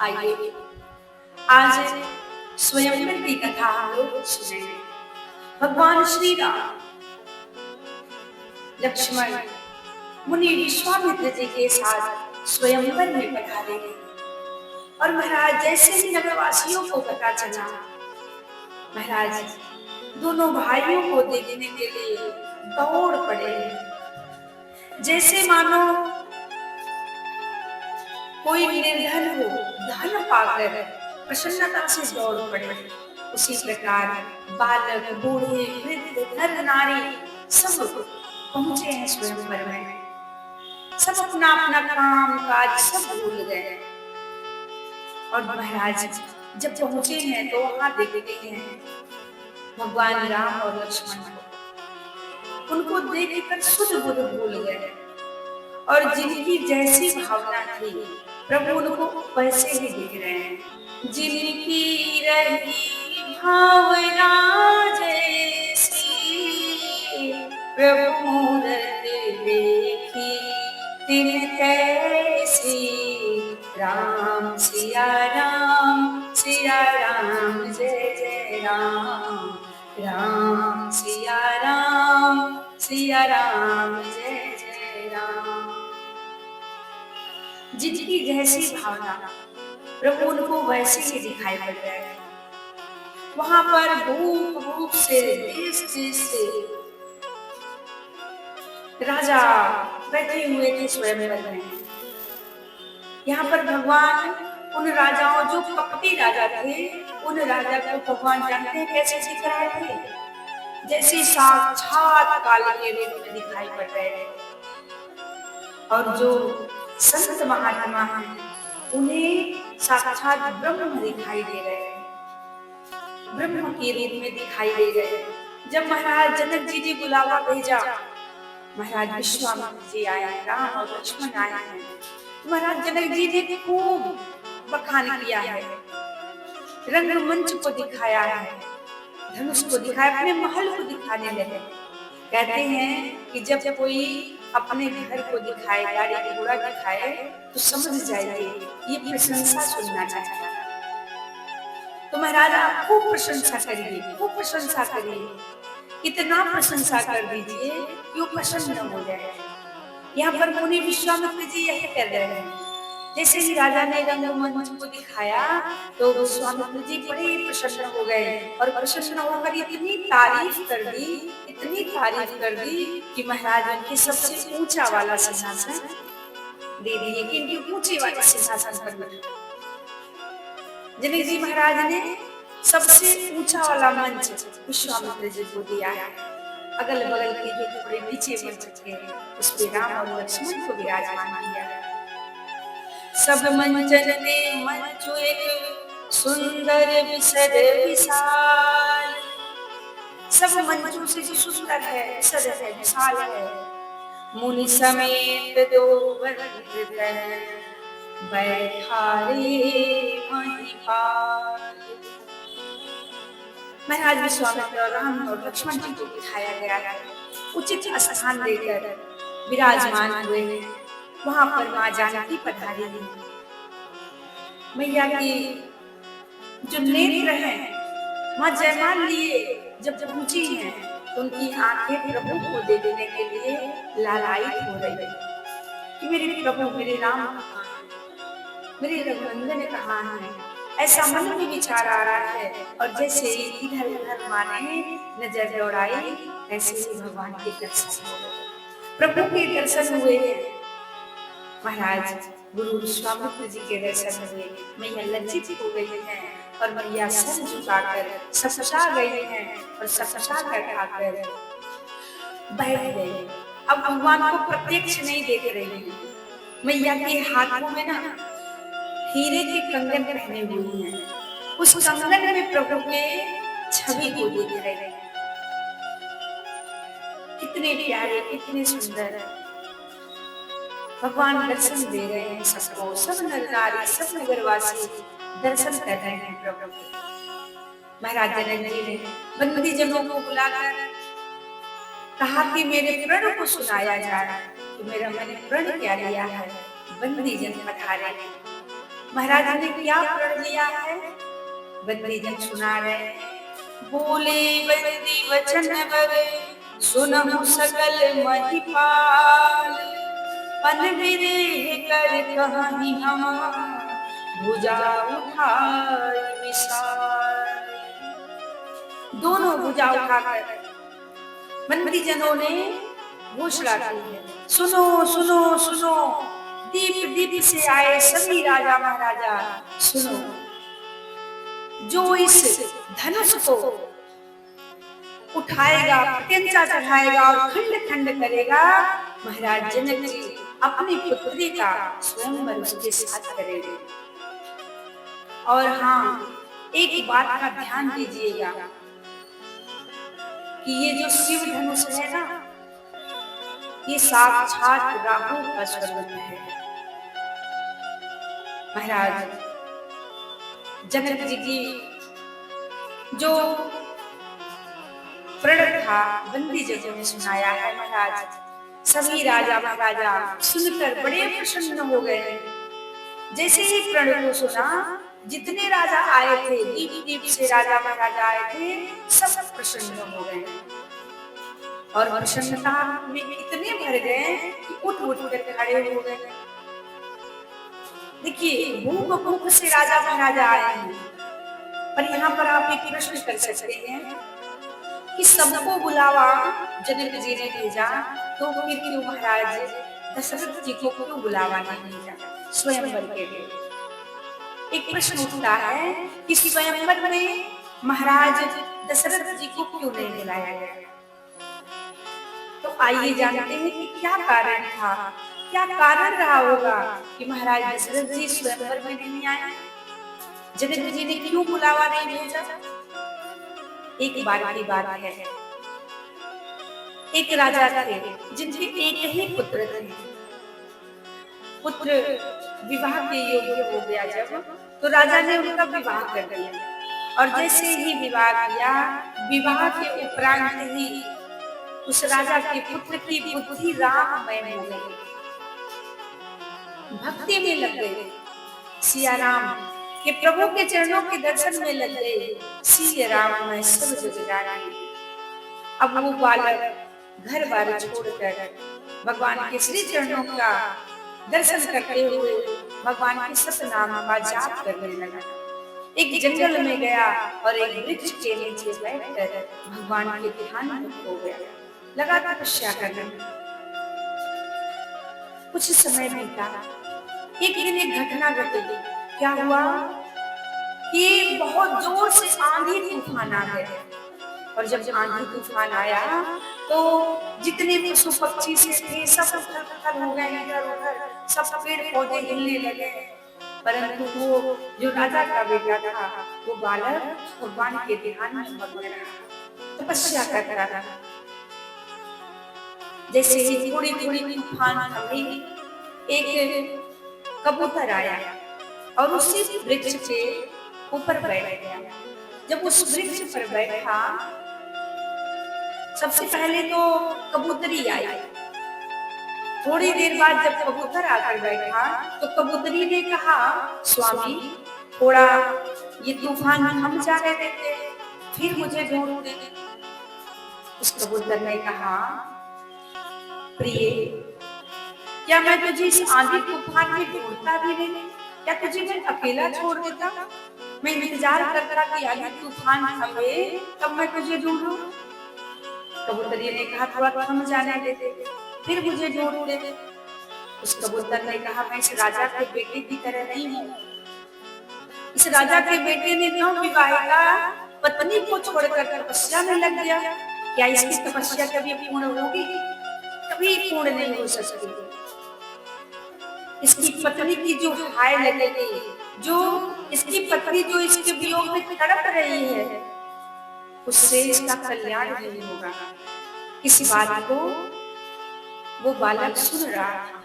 आइए आज स्वयंवर की कथा हम लोग सुनेंगे। भगवान श्री राम लक्ष्मण मुनि विश्वामित्र जी के साथ स्वयंवर में पधारे और महाराज जैसे ही नगरवासियों को पता चला, महाराज दोनों भाइयों को देखने के लिए दौड़ पड़े, जैसे मानो कोई निर्धन हो धन पाकर प्रसन्नता से दौड़ पड़े। उसी प्रकार बालक बूढ़े वृद्ध नर नारी सब पहुंचे हैं स्वयंवर में। सब अपना अपना काम काज सब भूल गए और महाराज जब पहुंचे हैं तो वहां देखते हैं भगवान राम और लक्ष्मण को। उनको देखकर सुध बुध भूल गए और जिनकी जैसी भावना थी प्रभु उनको वैसे ही दिख रहे हैं। जिनकी रही भावना जैसी प्रभु मूरत देखी तिन तैसी। राम सिया राम जय जय राम। राम सिया राम जय जय राम। जिनकी जैसी भावना प्रभु उनको वैसे ही दिखाई पड़ रहे हैं। वहां पर भूप भूप से देश देश से राजा बैठे हुए थे स्वयंवर में। यहाँ पर भगवान उन राजाओं जो कपटी राजा थे, उन राजा को भगवान जानते हैं कैसे दिख रहे थे, जैसे साक्षात काल के रूप में दिखाई पड़ रहे हैं। और जो संत महात्मा हैं उन्हें साक्षात ब्रह्म दिखाई दे रहे हैं, ब्रह्म के रूप में दिखाई दे रहे हैं। जब महाराज जनक जी ने बुलावा भेजा, महाराज विश्वामित्र जी आए, राम और लक्ष्मण आए हैं, महाराज जनक जी ने खूब बखान किया है, रंगमंच को दिखाया है, धनुष को दिखाया, अपने महल को दिखाने लगे। कहते हैं कि जब कोई अपने घर को दिखाए, गाड़ी घोड़ा दिखाए, तो समझ जाइए ये प्रशंसा सुनना चाहता है। तो महाराज आप खूब प्रशंसा करिए, खूब प्रशंसा करिए, इतना प्रशंसा कर दीजिए कि वो प्रसन्न हो जाए। यहाँ पर मुनि विश्वामित्र जी यही कर रहे हैं। जैसे ही राजा ने रंगमंच को दिखाया तो विश्वामित्र जी बड़े प्रसन्न हो गए और प्रसन्न होकर इतनी तारीफ कर दी कि महाराज उनके सबसे ऊंचा वाला सिंहासन दे दिए कि इनके ऊंचे वाले सिंहासन पर बैठे। जनक जी महाराज ने सबसे ऊंचा वाला मंच विश्वामित्र जी को दिया है। अगल बगल के जो थोड़े नीचे मंच थे उस पे राम और लक्ष्मण को विराजमान किया। सब मंचन ने मंचो एक सुंदर विसद विशाल। सब मंचों से जो सुंदर है, विसद है, विशाल है। मुनि समेत दो बैठा रे महिपाल। महाराज विश्वामित्र और राम और लक्ष्मण जी को बिठाया गया है, उचित स्थान देकर विराजमान हुए हैं। वहां पर माँ जानकी पधारी है। मैया की जो नेत्र हैं, माँ जयमाल लिए जब पहुंची हैं तो उनकी आंखें प्रभु को देखने के लिए लालायित हो रही है कि मेरे प्रभु, मेरे राम कहाँ हैं, मेरे रघुनंदन कहाँ हैं। ऐसा मन में विचार आ रहा है और जैसे इधर उधर माँ ने नजर दौड़ाई, ऐसे ही भगवान के दर्शन हुए, प्रभु के दर्शन हुए हैं। महाराज गुरु विश्वामित्र जी के दर्शन हुए, मैया लज्जित हो गई हैं और मैया सर झुकाकर सपसा गई हैं और सपसा कर आकर बैठ गई। अब भगवान को प्रत्यक्ष नहीं देख रही है। मैया के हाथों में ना हीरे के कंगन पहने हुए हैं, उस कंगन में प्रभु के छवि को देख रहे हैं। कितने प्यारे, कितने सुंदर भगवान दर्शन दे रहे हैं सबको। सब नर नारी, सब नगरवासी दर्शन कर रहे हैं प्रभु के। महाराज जनक जी ने बंदी जनों को बुलाकर कहा कि मेरे प्रण को सुनाया जाए, तो मेरा मैंने प्रण क्या लिया है। बंदी जन पधारे, महाराज ने क्या प्रण लिया है, बंदी जन सुना रहे। बोले बंदी वचन वर, सुनहु सकल महिपाल। पन विदेह कर कहानी हम, भुजा उठाई विशाल। दोनों भुजा उठाकर बंदी जनों ने घोषणा की है, सुनो सुनो सुनो, दीप दीप से आए सभी राजा महाराजा सुनो। जो इस धनुष को उठाएगा, प्रत्यंचा चढ़ाएगा और खंड खंड करेगा, महाराज जनक जी अपनी पुत्री का स्वयंवर उसके साथ करेंगे। और हाँ, एक बात का ध्यान दीजिएगा कि ये जो शिव धनुष है ना, ये साक्षात राहु का स्वरूप है। महाराज जनक जी की जो प्रण था बंदी जनों ने सुनाया है। महाराज सभी राजा महाराजा सुनकर बड़े प्रसन्न हो गए। जैसे ही प्रण को सुना, जितने राजा आए थे, दीप दीप से राजा महाराजा आए थे, सब प्रसन्न हो गए और प्रसन्नता में इतने भर गए कि उठ उठ कर खड़े हो गए। देखिए, भूख भूख से राजा महाराजा आए हैं, पर यहाँ पर आप एक प्रश्न कर सकते हैं कि सबको बुलावा जनक जी ने भेजा, तो फिर क्यों महाराज दशरथ जी को क्यों बुलावा नहीं भेजा स्वयंवर के लिए? एक प्रश्न उठता है कि स्वयंवर में महाराज दशरथ जी को क्यों नहीं बुलाया गया? तो आइए जानते हैं कि क्या कारण था, क्या कारण रहा होगा कि महाराज दशरथ जी स्वयंवर में नहीं आए, जनक जी ने क्यों बुलावा नहीं भेजा? एक बार की बात है, एक राजा थे जिनके एक ही पुत्र थे। पुत्र विवाह के योग्य हो गया जब, तो राजा ने उनका विवाह कर दिया। और जैसे ही विवाह किया, विवाह के उपरांत ही उस राजा के पुत्र की बुद्धि राममय हो गई, भक्ति में लग गई, सिया राम के प्रभु के चरणों के दर्शन में लग गए। सिया राम मैं सब जग जानी। अब वो बालक घर बार छोड़कर भगवान के श्री चरणों का दर्शन करते हुए भगवान के सतनाम का जाप करने लगा। एक जंगल में गया और एक वृक्ष के नीचे बैठकर भगवान के ध्यान में खो गया, लगा तपस्या करने। कुछ समय बीता, एक दिन एक घटना घटी। क्या हुआ कि बहुत जोर से आंधी तूफान आ गया, और जब आंधी तूफान आया तो जितने भी पशु पक्षी से थे सब उथल हो गए, इधर उधर सब पेड़ पौधे हिलने लगे। परंतु वो जो राजा का बेटा था, वो बालक भगवान के ध्यान में मग्न रहा, तपस्या कर रहा था। जैसे ही थोड़ी थोड़ी तूफान थमी, एक कबूतर आया और उसी वृक्ष के ऊपर बैठ गया। जब उस वृक्ष पर बैठा, सबसे पहले तो कबूतरी आई। थोड़ी देर बाद जब कबूतर आकर बैठा, तो कबूतरी ने कहा, स्वामी थोड़ा ये तूफान थम जाने देते, फिर मुझे ढूंढ दे। उस कबूतर ने कहा, प्रिय, क्या मैं तुझे इस आंधी तूफान में ढूंढता भी नहीं? क्या तुझे मैं अकेला छोड़ देता? मैं इंतजार करता कि आंधी तूफान थमे तब मैं तुझे ढूंढूं। कबूतरी ने कहा, थोड़ा थम जाने दे, फिर मुझे ढूंढ दे। उस कबूतर ने कहा, मैं इस राजा के बेटे की तरह नहीं हूँ। इस राजा के बेटे ने क्यों विवाहिता पत्नी को छोड़कर तपस्या में लग गया? क्या इसकी तपस्या कभी पूर्ण होगी? कभी पूर्ण नहीं हो सकती। इसकी पत्नी की जो हाय लगेगी, जो इसकी पत्नी जो इसके वियोग में तड़प रही है, उससे इसका कल्याण नहीं होगा। इस बात को वो बालक सुन रहा था।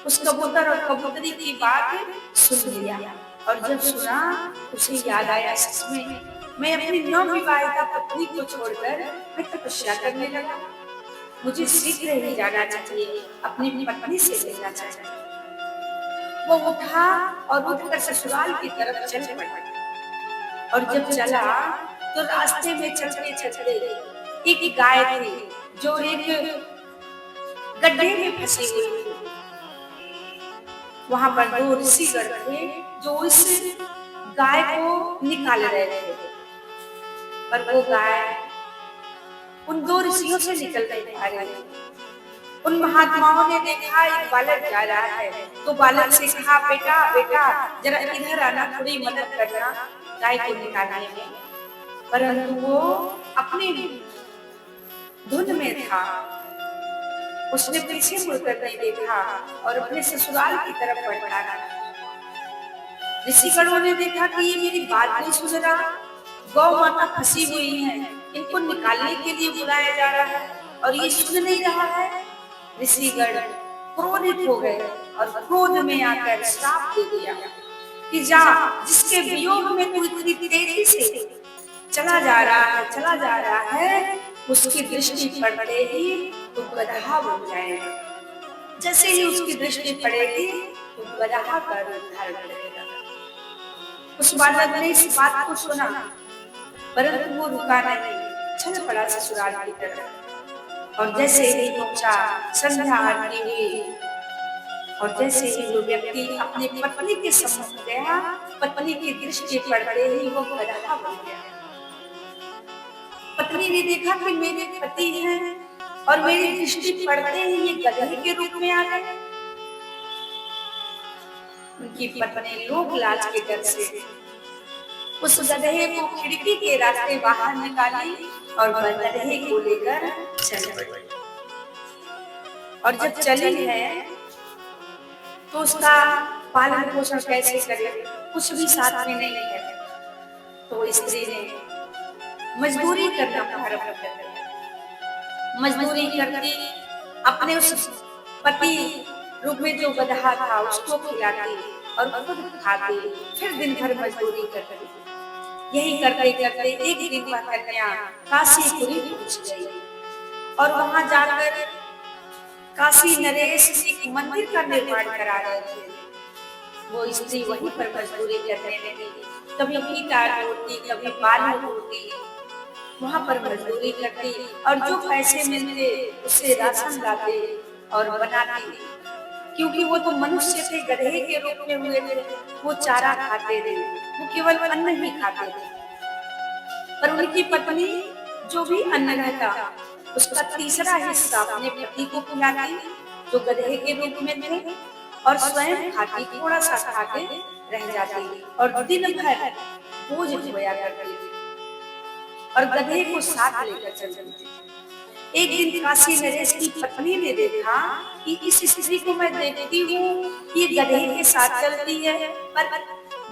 उस कबूतर और कबूतरी की बात सुन लिया, और जब सुना उसे याद आया, सच में मैं अपनी नवविवाहिता पत्नी को छोड़कर मैं तपस्या करने लगा। मुझे शीघ्र ही जाना चाहिए, अपनी पत्नी से मिलना चाहिए। वो उठा और उठकर ससुराल की तरफ चल पड़ा। और जब चला तो रास्ते में चलते चलते एक गाय थी जो एक गड्ढे में फंसी हुई थी। वहां पर दो ऋषिगण थे जो उस गाय को निकाल रहे थे, पर वो गाय उन दो ऋषियों से निकल नहीं पा रही थी। उन महात्माओं ने देखा एक बालक जा रहा है, तो बालक से कहा, बेटा बेटा जरा इधर आना, थोड़ी मदद करना गाय को निकालने में। परंतु वो अपनी धुन में था, उसने पीछे मुड़कर नहीं देखा और अपने ससुराल की तरफ बढ़ता रहा। ऋषिगणों ने देखा कि ये मेरी बात नहीं सुन रहा, गौ माता फंसी हुई है, इनको निकालने के लिए बुलाया जा रहा है और ये सुन नहीं रहा है। ऋषिगण क्रोधित हो गए और क्रोध में आकर श्राप दे दिया कि जा, जिसके वियोग में तू इतनी तेजी से चला जा रहा है, उसकी दृष्टि पड़ते ही तू गधा बन जाएगा। जैसे ही उसकी दृष्टि पड़ेगी तो गधा का रूप धारण करेगा। उस बालक ने इस बात को सुना, परंतु वो रुका नहीं, चल पड़ा ससुराल की तरफ। और जैसे ही पहुंचा, संध्या आरती हुई और जैसे ही वो व्यक्ति अपनी पत्नी के सम्मुख गया, पत्नी की दृष्टि पड़ते ही वो गधा बन गया। पत्नी ने देखा कि मेरे पति हैं और मेरी दृष्टि पड़ते ही ये गधे के रूप में आ गए। उनकी पत्नी लोक लाज के डर से उस गधे को खिड़की के रास्ते बाहर निकाली और गधे को लेकर चल पड़ी। और जब चली है तो उसका पालन पोषण कैसे करे, कुछ भी साथ में नहीं है। तो स्त्री ने मजदूरी करना प्रारंभ कर दिया। मजदूरी करती, अपने उस पति रूप में जो गधा था उसको खिलाती और खुद खाती, फिर दिन भर मजदूरी करती। यही करते करते एक दिन वह कन्या काशीपुरी पहुंच गई और वहां जाकर काशी नरेश एक मंदिर का निर्माण करा रहे थे। वो स्त्री वहीं पर मजदूरी करने लगी, कभी ईंटा ढोती, कभी बालू ढोती, वहां पर मजदूरी करती और जो पैसे मिलते उससे राशन लाते और बनाती। क्योंकि वो तो मनुष्य थे, गधे के रूप में हुए थे, वो चारा खाते थे, वो केवल अन्न ही खाते थे। पर उनकी पत्नी जो भी अन्न रहता उसका तीसरा हिस्सा अपने पति को खिलाती जो गधे के रूप में थे, और स्वयं खाती, थोड़ा सा खाके रह जाती और दिन भर बोझ ढोया करती थी और गधे को साथ लेकर चलती थी। एक दिन काशी नरेश की पत्नी ने देखा कि इस स्त्री को मैं देखती हूँ, ये गधे के साथ चलती है, पर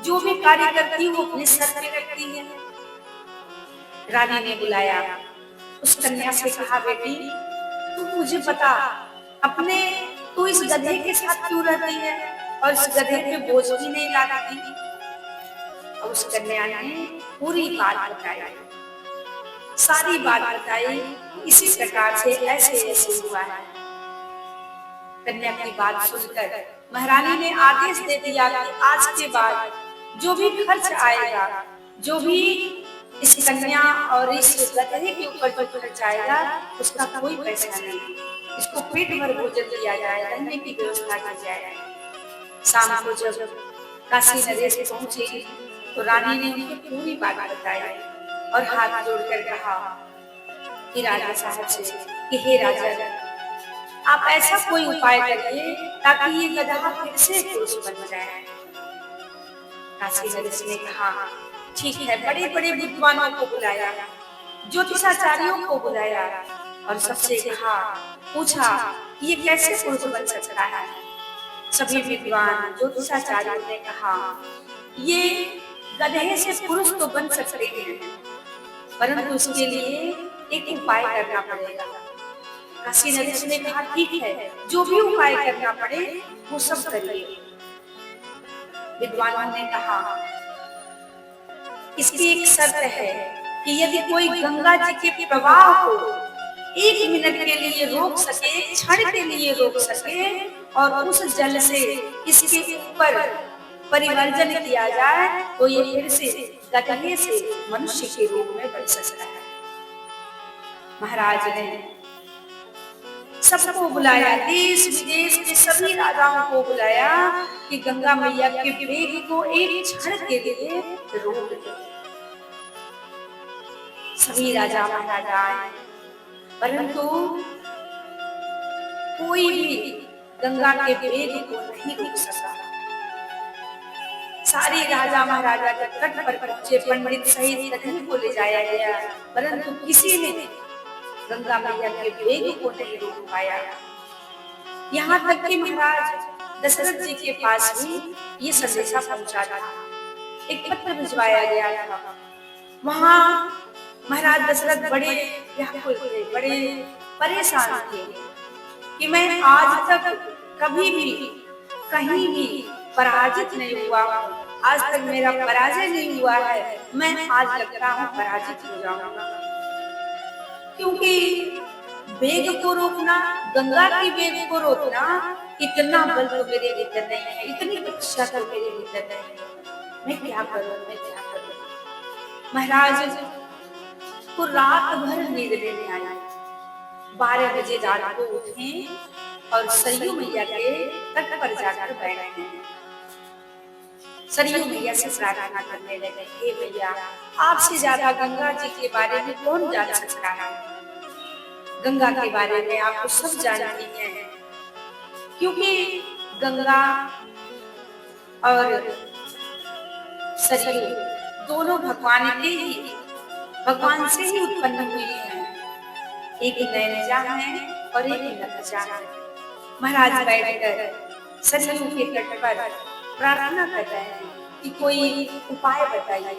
जो भी कार्य करती है वो अपने सर पे रखती है। रानी ने बुलाया, उस कन्या से कहा, बेटी तू मुझे बता, अपने तू इस गधे के साथ क्यों रहती है और इस गधे पे बोझ भी नहीं लाती। और उस कन्या ने पूरी बात बताई, सारी बात बताई, इसी प्रकार से ऐसे ऐसे हुआ है। कन्या की बात सुनकर महारानी ने आदेश दे दिया कि आज के बाद जो भी खर्च आएगा, जो भी इस कन्या और इस गधे के ऊपर जो खर्च आएगा उसका कोई पैसा नहीं, इसको पेट भर भोजन दिया जाए, रहने की व्यवस्था की जाए। शाम को जब काशी नरेश पहुंचे तो रानी ने उनकी पूरी बात बताई और हाथ जोड़कर कहा कि राजा साहब से कि हे राजा, आप ऐसा कोई उपाय करिए ताकि ये गधा फिर से पुरुष बन जाए। काशी नरेश ने कहा, ठीक है, बड़े बड़े विद्वानों को बुलाया, ज्योतिषाचार्यों को बुलाया और सबसे कहा, पूछा ये कैसे पुरुष बन सकता है। सभी विद्वान ज्योतिषाचार्यों ने कहा, ये गधे से पुरुष तो बन सकते हैं, परंतु उसके लिए एक उपाय करना पड़ेगा। काशी नरेश ने कहा, ठीक है, जो भी उपाय करना पड़े वो सब करिए। विद्वानों ने कहा, इसकी एक शर्त है कि यदि कोई गंगा जी के प्रवाह को 1 मिनट के लिए रोक सके, क्षण के लिए रोक सके, और उस जल से इसके ऊपर परिवर्जन किया जाए तो ये फिर से गधे से मनुष्य के रूप में बन सकता है। महाराज ने सबको बुलाया, देश विदेश के सभी राजाओं को बुलाया कि गंगा मैया के वेग को एक क्षण के लिए रोक दे। सभी राजा महाराजा आए, परंतु कोई भी गंगा के वेग को नहीं रोक सका। सारे राजा महाराजा के तट पर पहुंचे, पंडित सहित सभी को ले जाया गया, परंतु किसी ने गंगा मैया के वेग को नहीं रोक पाया। यहाँ तक कि महाराज दशरथ जी के पास भी ये संदेशा पहुंचा था, एक पत्र भिजवाया गया था। वहाँ महाराज दशरथ बड़े व्याकुल थे, बड़े परेशान थे कि मैं आज तक कभी भी कहीं भी पराजित नहीं हुआ हूँ, आज तक मेरा पराजय नहीं हुआ है, मैं आज लगता हूँ पराजित हो जाऊंगा। क्योंकि वेग को रोकना, गंगा की वेग को रोकना, इतना बल तो मेरे भीतर नहीं है, इतनी इच्छा तो मेरे भीतर नहीं है। मैं क्या करूं, मैं क्या करूं। महाराज को रात भर नींद लेने आया, 12 बजे रात को उठे और सरयू मैया के तट पर जाकर बैठे। सरयू मैया से प्रार्थना करने लगे, हे मैया, आपसे ज्यादा गंगा जी के बारे में कौन जान सकता है। गंगा के बारे में आप तो सब जानती हैं, क्योंकि गंगा और सरयू दोनों भगवान से ही उत्पन्न हुई हैं। एक नैनजा है और एक नखजा है। महाराज बैठकर सरयू के तट पर प्रार्थना कर रहे हैं कि कोई उपाय बताइए।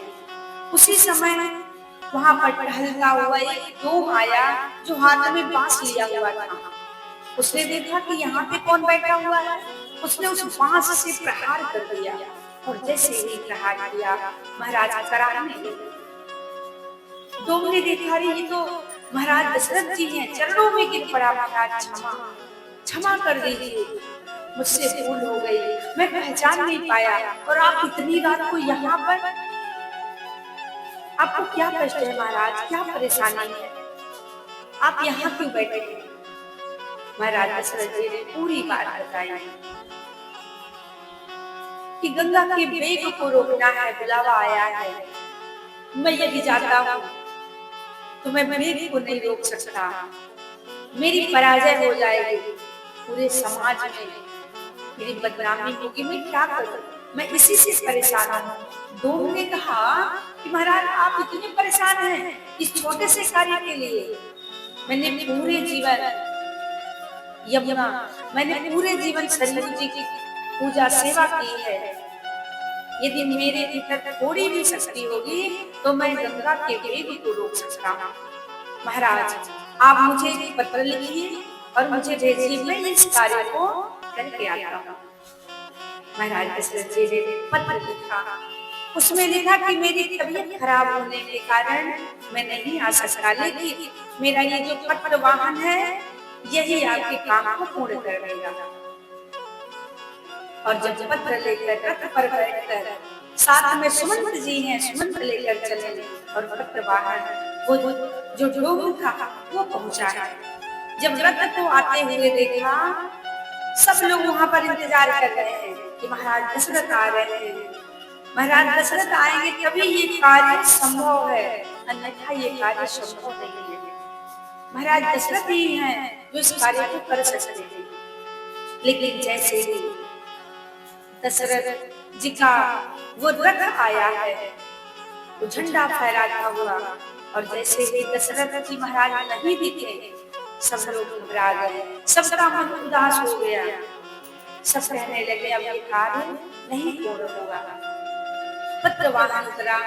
उसी समय वहां पर टहलता हुआ एक डोम आया जो हाथ में बांस लिया हुआ था। उसने देखा कि यहाँ पे कौन बैठा हुआ है, उसने उस बांस से प्रहार कर दिया और जैसे ही प्रहार किया महाराज कराहने लगे। डोम ने देखा, ये तो महाराज दशरथ जी हैं, चरणों में गिर पड़ा, महाराज क्षमा कर दीजिए, मुझसे भूल हो गई, मैं पहचान नहीं पाया, और आप इतनी रात को यहाँ पर, आपको क्या कष्ट है महाराज, क्या परेशानी है, आप यहाँ क्यों बैठे हैं। महाराज दशरथ जी ने पूरी बात बताई कि गंगा के वेग को रोकना है, बुलावा आया है, मैं यदि जाता हूँ तो मैं वेग को नहीं रोक सकता, मेरी पराजय हो जाएगी, पूरे समाज में मेरी बदनामी होगी, मैं क्या करूं, मैं इसी से परेशान हूँ। डोम ने कहा कि महाराज आप इतने परेशान हैं इस छोटे से कार्य के लिए, मैंने पूरे जीवन यमुना, मैंने पूरे जीवन सरयू जी की पूजा सेवा की है, यदि मेरे भीतर थोड़ी भी शक्ति होगी तो मैं गंगा के वेग को रोक सकता हूँ। महाराज आप मुझे एक पत्र लिखिए और मुझे भेजिए, मैं इस कार्य को करके आता हूँ। महाराज दशरथ जी ने पत्र लिखा, उसमें लिखा कि मेरी तबीयत खराब होने के कारण मैं नहीं आ सकता, लेकिन मेरा ये जो पत्र वाहन है यही आपके काम को पूर्ण कर देगा। और जब पत्र लेकर रथ पर बैठकर साथ में सुमंत जी हैं, सुमंत लेकर चले और पत्र वाहन वो जो डोम था वो पहुंचा है। जब रथ को आते हुए देखा, सब लोग वहां पर इंतजार कर रहे हैं कि महाराज दशरथ आ रहे हैं, महाराज दशरथ आएंगे तभी ये कार्य संभव है, अन्यथा ये कार्य संभव नहीं है। महाराज दशरथ ही हैं जो इस कार्य को कर सकते हैं। लेकिन जैसे ही दशरथ जी का वो रथ आया है, वो झंडा फहराता हुआ, और जैसे ही दशरथ जी महाराज नहीं दिखे, सब लोग घबरा गए, सबका मन उदास हो गया, सब कहने लगे अब ये कार्य नहीं पूर्ण होगा। पत्र वाहन उतरा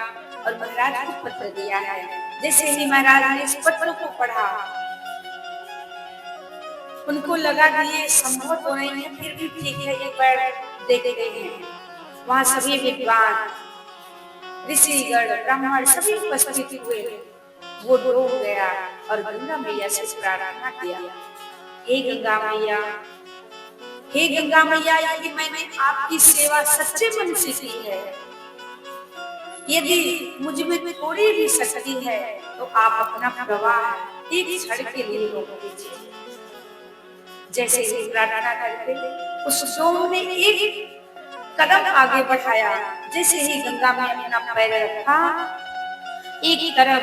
और महाराज को पत्र दिया है। जैसे ही महाराज ने इस पत्र को पढ़ा, उनको लगा कि ये संभव तो नहीं है, फिर भी ठीक है, एक बार देखते हैं। वहां सभी विद्वान, ऋषिगण, ब्राह्मण सभी उपस्थित हुए। वो डूब गया और गंगा मैया से प्रार्थना किया, हे गंगा मैया, हे गंगा मैया, यदि मैंने आपकी सेवा सच्चे मन से की है, यदि मुझ में थोड़ी भी शक्ति है, तो आप अपना प्रवाह एक क्षण के लिए रोक दीजिए। जैसे ही प्रार्थना करके उस डोम ने एक कदम आगे बढ़ाया। जैसे ही गंगा में अपना पैर रखा, एक तरफ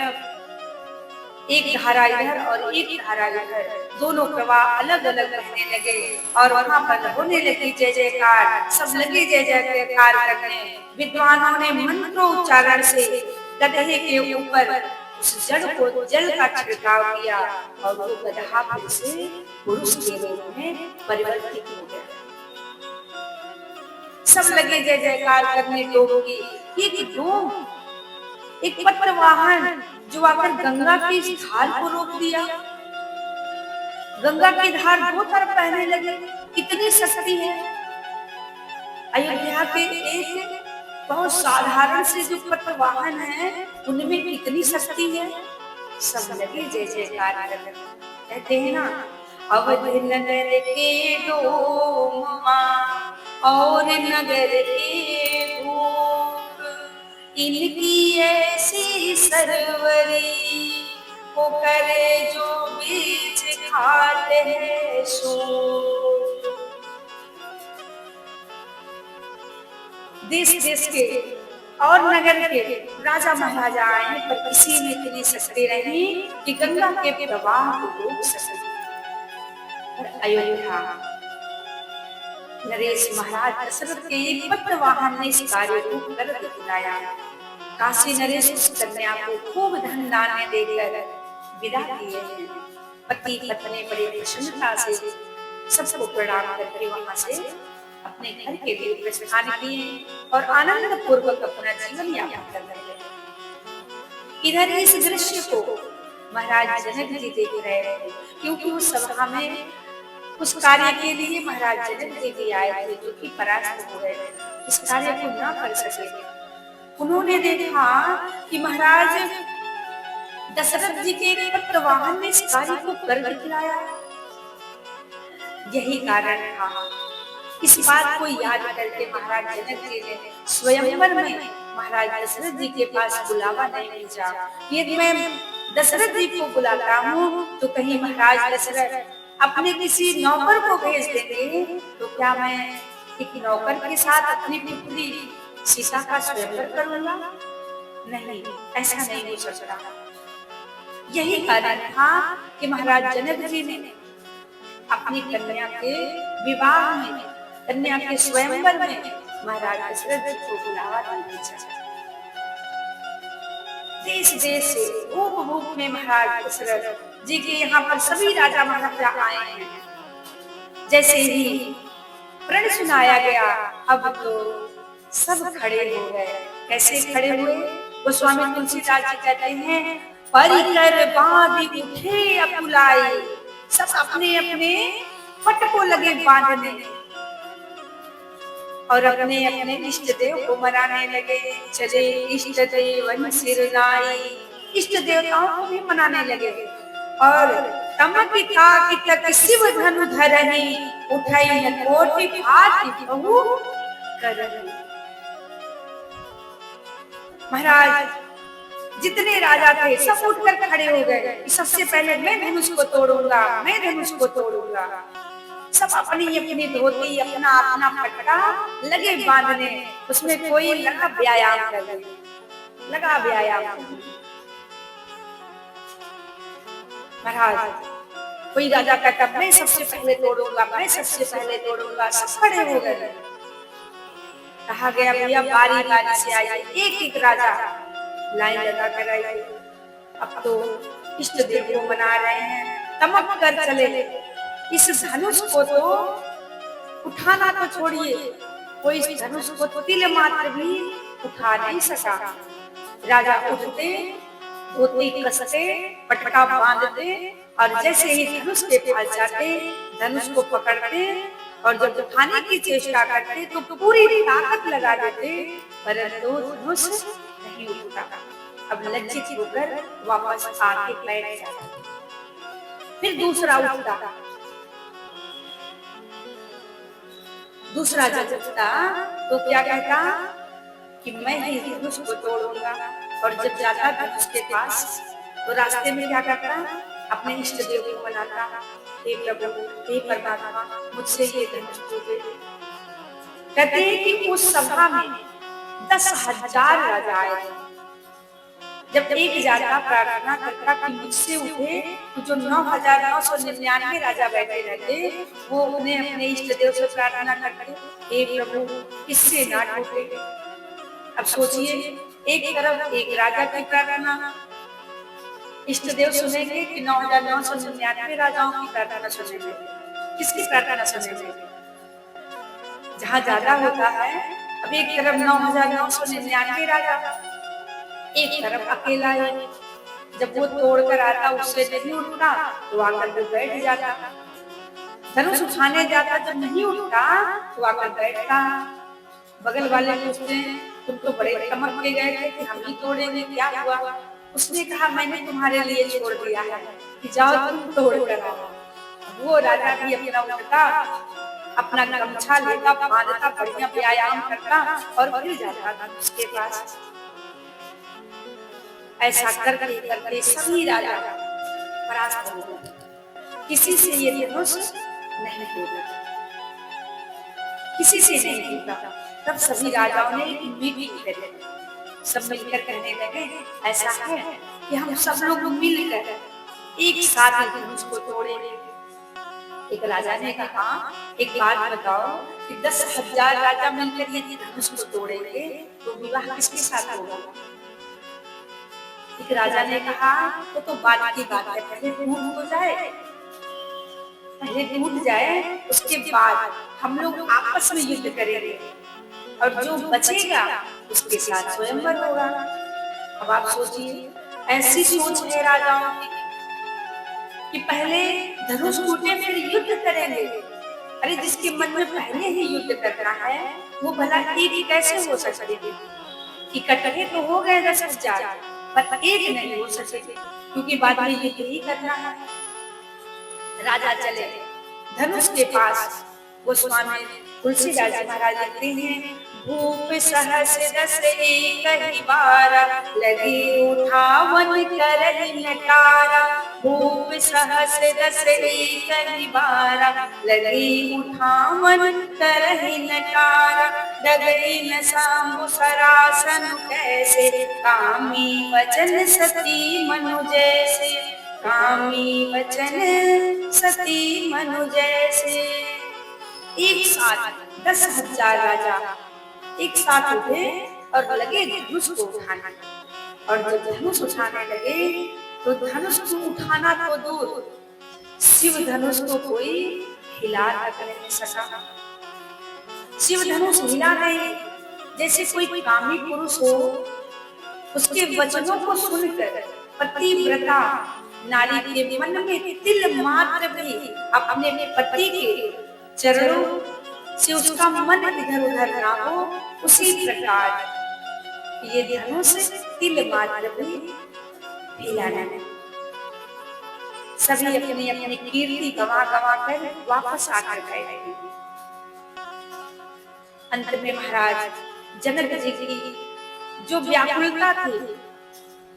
एक धारा इधर और एक धारा इधर, दोनों प्रवाह अलग अलग बहने लगे और वहां पर होने लगी जय जयकार। सब लगे जय जयकार करने। विद्वानों ने मंत्रोच्चारण से गधे के ऊपर उस जड़ को जल का छिड़काव किया और वो गधा फिर से पुरुष के रूप में परिवर्तित हो गया। सब लगे जय जयकार करने लोगों की। एक पत्र वाहन जो आकर गंगा की धार को रोक दिया। गंगा की धार दो तरफ बहने लगी। कितनी शक्ति है। अयोध्या के एक बहुत साधारण से जो पत्र वाहन है, उनमें कितनी शक्ति है। सब लगे जय जयकार करने। कहते हैं ना, अवध नगर के डोमवा और नगर के भूप, इनकी ऐसी सरवरी को करे जो बीच खाते हैं सूप। देश देश के और नगर के राजा महाराजा आए, पर किसी में इतनी शक्ति नहीं कि गंगा के प्रवाह को रोक सके। अयोध्या नरेश महाराज दशरथ के एक पत्र वाहन ने इस कार्य को कर दिखलाया। काशी नरेश उस कन्या को खूब धन दान देकर विदा किए हैं। पति पत्नी बड़ी प्रसन्नता से सबको प्रणाम करके वहां से अपने घर के लिए प्रस्थान किए और आनंद पूर्वक अपना जीवन यापन कर रहे हैं। इधर इस दृश्य को महाराज जनक जी देख रहे थे, क्योंकि उस सभा में उस कार्य के लिए महाराज जनक जी भी आए थे, जो कि परास्त हो गए, इस कार्य को न कर सके। उन्होंने देखा कि महाराज दशरथ जी के पत्र वाहन ने इस कार्य को कर दिखलाया। यही कारण था। इस बात को याद करके महाराज जनक जी ने स्वयंवर में महाराज दशरथ जी के पास बुलावा नहीं भेजा। यदि मैं दशरथ जी को बुलाता हूँ तो कहीं महाराज दशरथ अपने किसी नौकर को भेज देंगे, तो क्या मैं एक नौकर के साथ अपनी पुत्री सीता का स्वयंवर करूंगा? नहीं, ऐसा नहीं हो सकता। यही कारण था कि महाराज जनक जी ने अपनी कन्या के विवाह में, कन्या के स्वयंवर में महाराज दशरथ जी को बुलावा नहीं भेजा। देश देश से रूप रूप में महाराज दशरथ जी के यहाँ पर सभी राजा महाराजा आए हैं। जैसे ही प्रण सुनाया गया, अब तो सब खड़े हो गए। कैसे खड़े हुए? गोस्वामी तुलसीदास जी कहते हैं, परिकर बांधि उठे अकुलाई। सब अपने अपने पट को लगे बांधने और अपने अपने इष्ट देव को मनाने लगे। चले इष्ट देवन सिरनाई, इष्ट देवताओं को भी मनाने लगे। और तमकिता कितक शिव धनु धरनी, उठाई न कोटि भाति बहु करनी। महाराज जितने राजा थे सब उठकर खड़े हो गए। सबसे पहले मैं धनुष को तोड़ूंगा, मैं धनुष को तोड़ूंगा। सब अपनी अपनी धोती, अपना अपना पटका लगे बांधने। उसमें कोई लगा व्यायाम करने, लगा व्यायाम। महाराज कोई राजा कहता मैं सबसे पहले तोड़ूंगा, मैं सबसे पहले तोड़ूंगा। सब खड़े हो गए। कहा गया भैया बारी बारी से आइए, एक एक राजा लाइन लगा कर आइए। अब तो इष्ट देव को मना रहे हैं, तमक कर चले। इस धनुष को तो उठाना तो छोड़िए, कोई इस धनुष को तिल मात्र भी उठा नहीं सका। राजा उठते, धोती कसते, पटका बांधते और जैसे ही धनुष के पास जाते, धनुष को पकड़ते और जब उठाने की चेष्टा करते तो पूरी ताकत लगा देते, परंतु धनुष नहीं उठता। अब लज्जित होकर वापस आके बैठ जाते। फिर दूसरा उठता, दूसरा जब उठता तो क्या कहता कि मैं ही धनुष को तोड़ूंगा। और जब जाता धनुष के पास तो रास्ते में क्या करता, अपने इष्ट देव को मनाता, हे प्रभु, हे परमात्मा, मुझसे ये धनुष टूटे। कहते हैं कि उस सभा में 10,000 राजा आए। जब एक जाता प्रार्थना करता कि मुझसे उठे, तो जो 9,999 राजा बैठे रहते वो उन्हें अपने इष्ट देव से प्रार्थना करते, हे प्रभु, इससे ना टूटे। अब सोचिए, एक तरफ एक राजा की प्रार्थना इष्ट देव सुनेंगे कि 9,999 राजाओं की प्रार्थना सुनेंगे, किसकी प्रार्थना सुनेंगे? जहाँ ज्यादा होता है, अब एक तरफ 9,999 राजा, एक तरफ अकेला है। जब वो तोड़कर आता उससे नहीं उठता तो आकर वो बैठ जाता, धनुष उठाने जाता, जब नहीं उठता तो आकर बैठता। बगल वाले पूछते हैं, तुम तो बड़े चमक के गए थे कि हम ही तोड़ेंगे, क्या हुआ? उसने कहा, मैंने तुम्हारे लिए छोड़ दिया है कि जाओ तुम तोड़ कर आओ। वो राजा भी अपना उठता, अपना गमछा लेता, बांधता, बढ़िया व्यायाम करता और फिर जाता था उसके पास। ऐसा करते करते सभी राजा परास्त हो गए, किसी से ये धनुष नहीं टूटा, किसी से नहीं टूटा। तब सभी राजाओं ने एक मीटिंग करी, सब मिलकर कहने लगे, ऐसा है कि हम सब लोग मिलकर एक साथ धनुष को तोड़ेंगे। एक राजा ने कहा, एक बात बताओ कि 10,000 राजा मिलकर यदि धनुष को तोड़ेंगे तो विवाह किसके साथ होगा? एक राजा ने कहा, तो बात की बात है, पहले टूट हो जाए, पहले टूट जाए, उसके बाद हम लोग आपस में युद्ध करेंगे और जो बचेगा उसके साथ स्वयंवर होगा। अब आप सोचिए, ऐसी सोच है राजाओं की कि पहले धनुष टूटे फिर युद्ध करेंगे। अरे जिसके मन में पहले ही युद्ध करना है वो भला एक कैसे हो सकते हैं? इकट्ठे तो हो गए 10,000 पर एक नहीं हो सके, क्योंकि बाद में युद्ध ही करना है। राजा चले धनुष के पास, गोस्वामी तुलसीदास जी महाराज लिखते हैं, भूप सहस दस एक बार लगे उठावन करहि नटारा। भूप सहस दस एक बार लगे उठावन करहि नटारा। डगई न सांबु सरासन कैसे, कामी वचन सती मनु जैसे। कामी वचन सती मनु जैसे। एक साथ 10,000 राजा एक साथ उठे और लगे धनुष को उठाना। और जब धनुष उठाने लगे तो धनुष को उठाना तो दूर, शिव धनुष को कोई हिला तक नहीं सका। शिव धनुष हिला नहीं, जैसे कोई कामी पुरुष हो, उसके वचनों को सुनकर पतिव्रता नारी के मन में तिल मात्र भी अपने पति के चरणों से उसका मन इधर उधर ना हो, उसी प्रकार ये धनुष तिल मात्र भी हिलाना नहीं। सभी अपनी अपनी कीर्ति गवा गवा कर वापस आकर गए। अंत में महाराज जनक जी की जो व्याकुलता थी,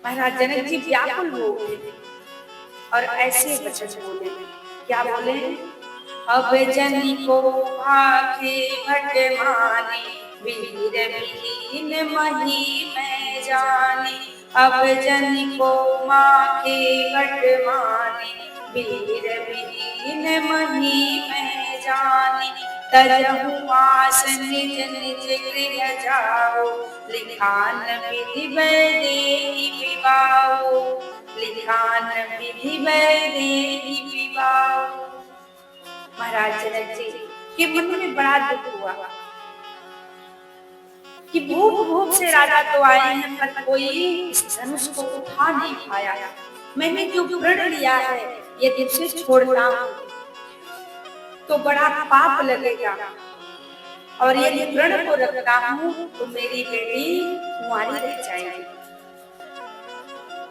महाराज जनक जी व्याकुल हो गए और ऐसे वचन बोले। क्या बोले? अब जनी को भाखे भट माने, वीर विहीन मही मैं जाने। अब जनी को माखे भट माने, वीर विहीन मही मैं जाने। तरहु आस निज निज गृह जाओ, लिखान विधि वैदेही विवाहो। लिखान विधि वैदेही विवाहो। महाराज जनक जी के मन में बड़ा दुख हुआ कि भूख भूख से राजा तो आए हैं पर कोई इस धनुष को उठा नहीं पाया। मैंने जो प्रण लिया है यदि उसे छोड़ता हूं तो बड़ा पाप लगेगा, और यदि प्रण को रखता हूं तो मेरी बेटी कुंवारी रह जाएगी।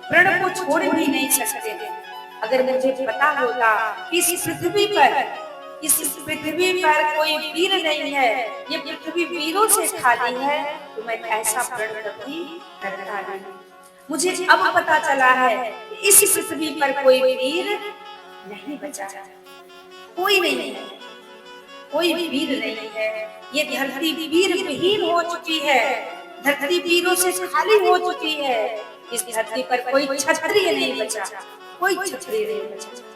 प्रण को छोड़ भी नहीं सकते। अगर मुझे पता होता कि इस पृथ्वी पर इस पृथ्वी पर कोई वीर नहीं है, ये पृथ्वी वीरों से खाली है, तो मैं ऐसा प्रण कभी करता नहीं। मुझे अब पता चला है कि इस पृथ्वी पर कोई वीर नहीं बचा, कोई नहीं है, कोई वीर नहीं है। ये धरती वीर विहीन हो चुकी है, धरती वीरों से खाली हो चुकी है। इस धरती पर कोई क्षत्रिय नहीं बचा, कोई क्षत्रिय नहीं बचा।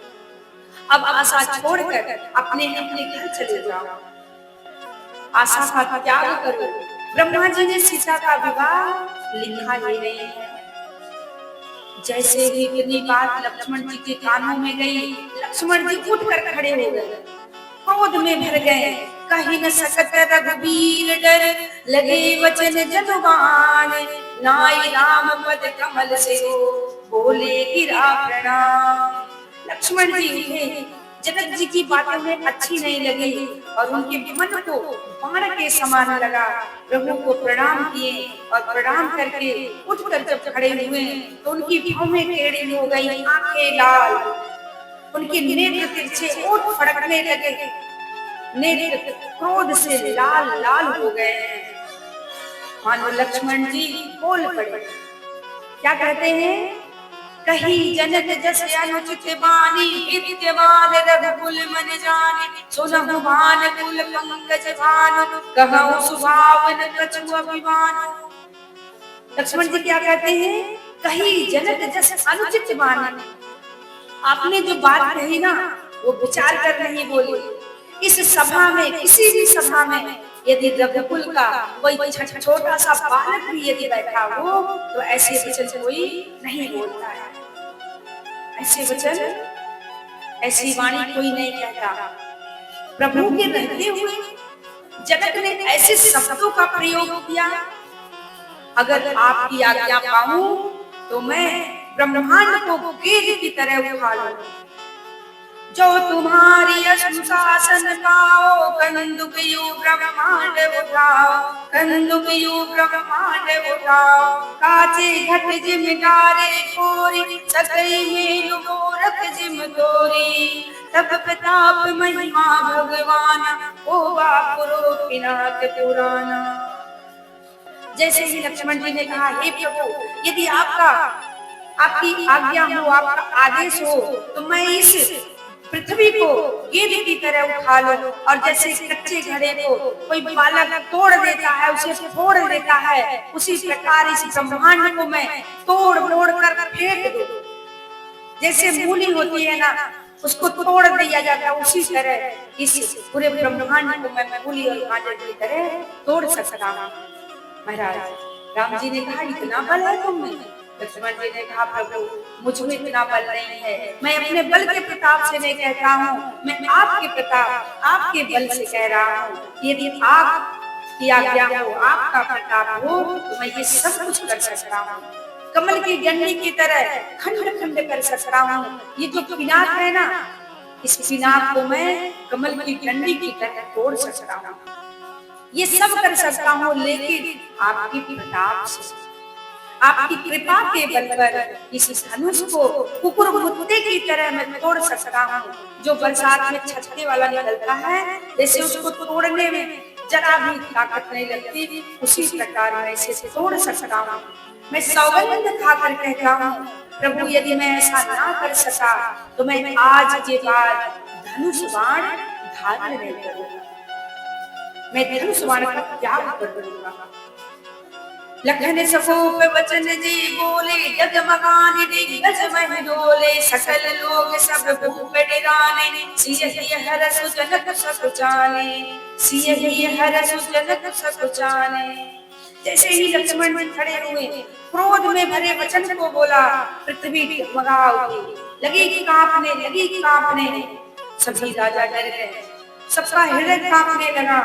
अब आशा छोड़कर अपने अपने घर चले जाओ, आशा का त्याग करो। ब्रह्मा जी ने सीता का विवाह लिखा ही नहीं है। जैसे ही इतनी बात लक्ष्मण जी के कानों में गई, लक्ष्मण जी उठकर खड़े हो गए, क्रोध में भर गए। कहीं न सकत रघुबीर डर, लगे वचन जनुबान, नाई राम पद कमल से हो, बोले गिरा प्रणाम। लक्ष्मण जी उठे, जनक जी की बातें उन्हें अच्छी नहीं लगी और उनके मन को बाण के समान लगा। प्रभु को प्रणाम किए और प्रणाम करके उठकर जब खड़े हुए तो उनकी भौहें टेढ़ी हो गई, आंखें लाल, उनके नेत्र तिरछे, ओठ फड़कने लगे, नेत्र क्रोध से लाल लाल हो गए हैं। मानो लक्ष्मण जी बोल पड़े। क्या कहते हैं? कही जनक जस अनुचित बानी, विद्यमान रघुकुल मन जाने, सुनहु भान कुल पंकज भानु, कहऊं सुभावन कछु अभिमान। लक्ष्मण जी क्या कहते हैं? कही जनक जस अनुचित बानी। आपने जो बात कही ना, वो विचार कर नहीं बोली। इस सभा में, किसी भी सभा में यदि रघुकुल का कोई छोटा सा बालक भी यदि बैठा हो तो ऐसे वचन कोई नहीं बोलता है, ऐसे वचन, ऐसी वाणी कोई नहीं कहता। प्रभु के रहते हुए जनक ने ऐसे शब्दों का प्रयोग किया, अगर आपकी आज्ञा पाऊं तो मैं ब्रह्मांड को गेंद की तरह उठा लूं। जो तुम्हारी अनुशासन पाओ, कंदुकयु ब्रह्मांड उठाओ, कंदुकयु ब्रह्मांड उठाओ। काचे घट जिम्मेदारे कोरी, सकई में गोरख जिम तोरी। तब प्रताप महिमा भगवान, ओ बापुरो पिनाक पुराना। जैसे ही लक्ष्मण जी ने कहा, हे प्रभु, यदि आपकी आज्ञा हो, आपका आदेश हो, तो मैं इस पृथ्वी को गेंद की तरह उठा लो। और जैसे कच्चे घड़े को कोई बालक तोड़ देता है, उसे फोड़ देता है, उसी प्रकार इस ब्रह्मांड को मैं तोड़ मोड़ कर फेंक दूं। जैसे मूली होती है ना, उसको तोड़ दिया जाता है, उसी तरह इस पूरे ब्रह्मांड को मैं मूली और गाजर की तरह तोड़ सकता हूँ। महाराज राम जी ने कहा, इतना बल है तुम में? लक्ष्मण जी ने कहा, प्रभु मुझ में इतना बल नहीं है, मैं अपने बल के प्रताप से नहीं कहता हूँ, मैं आपके प्रताप, आपके बल से कह रहा हूँ। यदि आपकी आज्ञा हो, आपका प्रताप हो, तो मैं ये सब कुछ कर सकता हूँ। कमल की डंडी की तरह खंड खंड कर सकता हूँ। ये जो पिनाक है ना, इस पिनाक को मैं कमल की डंडी की तरह तोड़ सकता हूँ। ये सब कर सकता हूँ, लेकिन आपकी प्रताप से, आपकी कृपा के बल पर इस धनुष को कुकुर मुत्ते की तरह मैं तोड़ सकता हूँ। जो बरसात में छटके वाला निकलता है, जैसे उसको तोड़ने में जरा भी ताकत नहीं लगती, उसी प्रकार मैं इसे तोड़ सकता हूँ। मैं सौगंध खाकर कहता हूँ, प्रभु यदि मैं ऐसा ना कर सका तो मैं आज के बाद धनुष बाण धारण नहीं करूंगा, मैं धनुष बाण का त्याग कर दूंगा। लखन सकोप वचन जी बोले, जगमगाने दिग्गज मह डोले। सकल लोग सब भूप डराने, सियहि हरषु जनक सब जाने, सियहि हरषु जनक सब जाने। जैसे ही लक्ष्मण जी खड़े हुए, क्रोध में भरे वचन को बोला, पृथ्वी डगमगा उठी, लगी कांपने। सभी राजा डर गए, सबका हृदय कांपने लगा।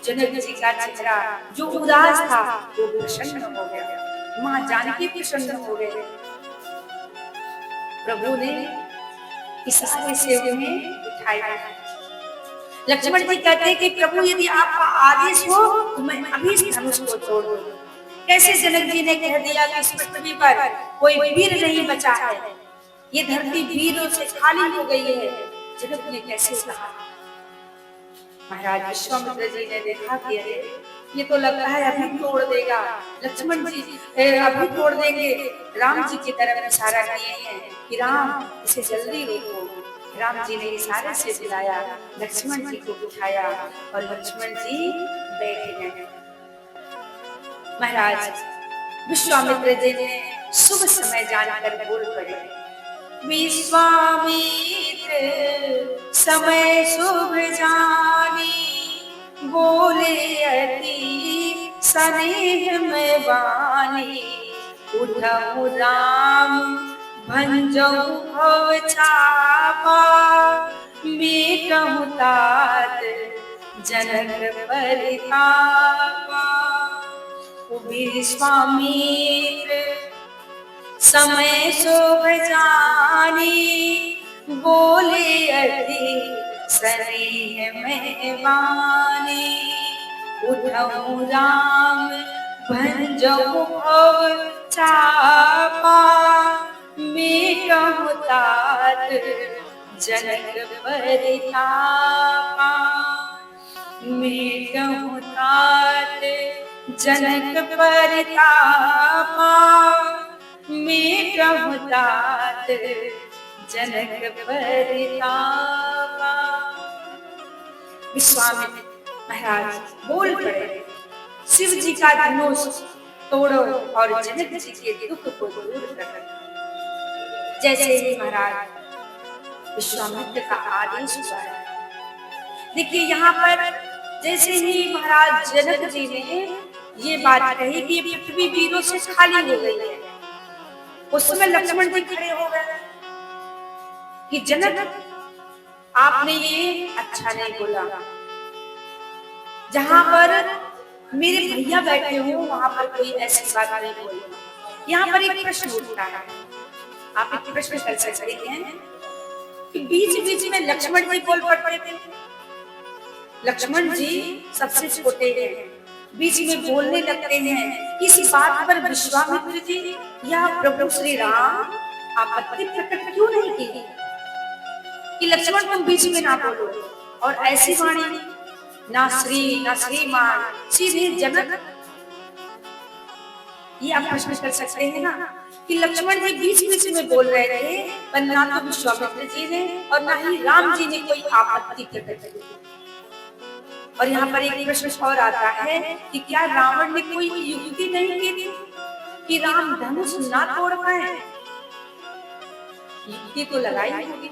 जनक जी का चेहरा जो उदास था वो प्रसन्न हो गया, मां जानकी प्रसन्न हो गए। प्रभु ने इशारे से उन्हें बिठाया। लक्ष्मण जी कहते हैं कि प्रभु यदि आपका आदेश हो तो मैं अभी इस धनुष को तोड़ दूं। कैसे जनक जी ने कह दिया कि इस पृथ्वी पर कोई वीर नहीं बचा है, ये धरती वीरों से खाली हो गई है। जनक ने कैसे कहा? महाराज विश्वामित्र जी ने देखा कि अरे ये तो लगता है अभी तोड़ देगा, लक्ष्मण जी अभी तोड़ देंगे। राम जी की तरफ इशारा किए हैं कि राम इसे जल्दी रोको। राम जी ने इशारे से बुलाया, लक्ष्मण जी को उठाया और लक्ष्मण जी बैठ गए। महाराज विश्वामित्र जी ने शुभ समय जानकर बोल पड़े, विश्वामित्र समय शुभ जानी, बोले अति स्नेह में वाणी। उठऊ राम भंजऊ भव चापा, मेटहु तात जनक परितापा। विश्वामित्र समय शोभ जानी, बोले अति स्नेह में वाणी। उठऊ राम भंजऊ भव चापा, मेटहु तात जनक परितापा। मेटहु तात जनक परितापा, मेटहु तात जनक परितापा। विश्वामित्र महाराज बोल पड़े, शिव जी का धनुष तोड़ो और जनक जी के दुख को दूर करो। जैसे ही महाराज विश्वामित्र का आदेश हुआ। देखिए यहाँ पर जैसे ही महाराज जनक जी ने ये बात कही कि पृथ्वी वीरों से खाली हो गई है, उस समय लक्ष्मण जी खड़े हो गए कि जनक आपने ये अच्छा नहीं बोला। जहां पर मेरे भैया बैठे हो वहां पर कोई ऐसी बात नहीं बोली। यहाँ पर एक प्रश्न उठता है, आप एक प्रश्न कर सकते हैं कि बीच बीच में लक्ष्मण जी बोल पड़ते थे। लक्ष्मण जी सबसे छोटे हैं, बीच में बोलने लगते हैं। इस बात पर विश्वामित्र जी या प्रभु श्री राम आपत्ति प्रकट क्यों नहीं की कि लक्ष्मण तुम बीच में ना बोलो? और ऐसी वाणी ना श्री ना श्रीमान, सीधे जनक। ये आप प्रश्न कर सकते हैं ना कि लक्ष्मण जी बीच बीच में बोल रहे थे, पर ना तो विश्वामित्र जी ने और ना ही राम जी ने कोई आपत्ति प्रकट की। और यहाँ पर एक प्रश्न और आता है कि क्या रावण ने कोई युक्ति नहीं की थी कि राम धनुष ना तोड़ पाए? युक्ति तो लगाई होगी।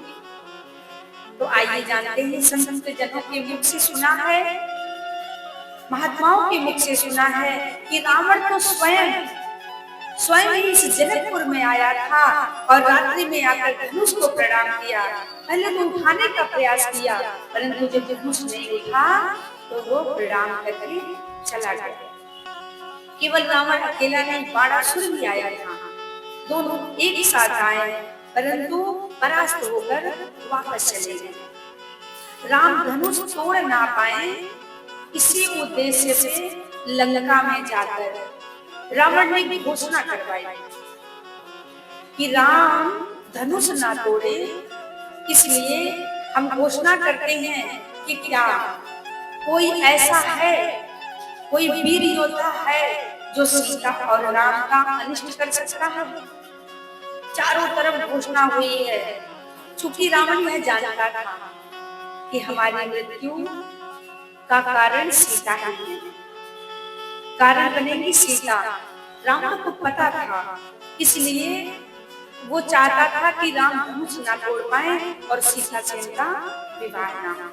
तो आइए जानते हैं, संत जनों के मुख से सुना है, महात्माओं के मुख से सुना है कि रावण तो स्वयं ही इस जनकपुर में आया था और रात्रि में आकर धनुष को प्रणाम किया। पहले तो उठाने का प्रयास किया, परंतु जब धनुष नहीं उठा तो वो प्रणाम करके चला गया। केवल रावण अकेला नहीं, बाणासुर भी आया था। दोनों एक साथ आए, परंतु परास्त होकर वापस चले गए। राम धनुष तोड़ ना पाए, इसी उद्देश्य से लंका में जाकर रावण ने घोषणा करवाई कि राम धनुष ना तोड़े, इसलिए हम घोषणा करते हैं कि क्या कोई ऐसा है, कोई वीर योद्धा है जो सीता और राम का अनिष्ट कर सकता है? चारों तरफ घोषणा हुई है। चूंकि रावण यह जानता था कि हमारी मृत्यु का कारण सीता है, कारण बनेगी सीता। रावण को पता था, इसलिए वो चाहता था कि राम धनुष ना तोड़ पाए और सीता से उनका विवाह ना हो।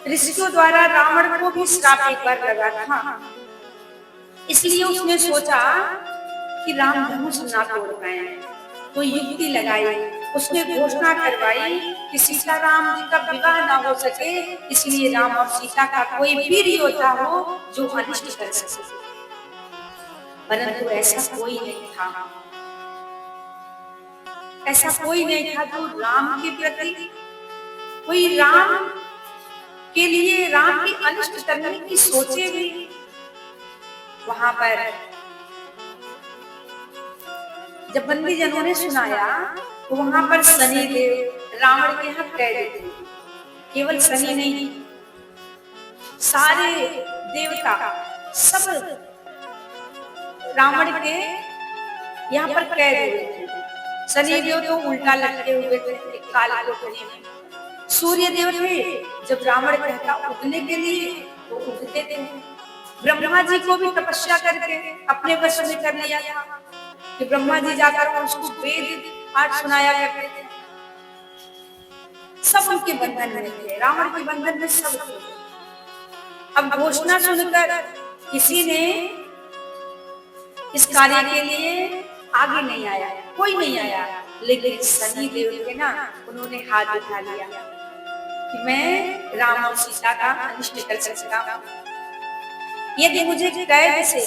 ऋषियों द्वारा रावण को भी श्राप एक बार लगा था, इसलिए उसने सोचा कि राम धनुष ना तोड़ पाए, तो युक्ति लगाई। उसने घोषणा करवाई कि सीता राम जी का विवाह ना हो सके, इसलिए राम और सीता का कोई वीर योद्धा हो जो अनिष्ट कर सके। परंतु ऐसा कोई नहीं था, ऐसा कोई नहीं था जो राम के प्रति, कोई राम के लिए, राम की अनिष्ट करने की सोचे भी। वहां पर जब बंदी जनों ने सुनाया तो वहां पर शनिदेव रावण के यहाँ कह देते केवल शनि नहीं, सारे देवता सब रावण के यहाँ पर कैद हुए थे। शनि देव तो उल्टा लटके हुए थे एक काल कोठरी में। सूर्य देव थे, जब रावण कहता उठने के लिए तो उठते थे। ब्रह्मा जी को भी तपस्या करके अपने वश में कर लिया था कि ब्रह्मा जी जाकर उसको वेद पाठ सुनाया करते थे। सब उनके बंधन में थे, रावण के बंधन में सब थे। अब घोषणा सुनकर किसी ने इस कार्य के लिए आगे नहीं आया, कोई नहीं आया, लेकिन शनि देव थे ना, उन्होंने हाथ उठा लिया कि मैं राम और सीता का अनिष्ट कर सकता हूँ। यदि मुझे कैद से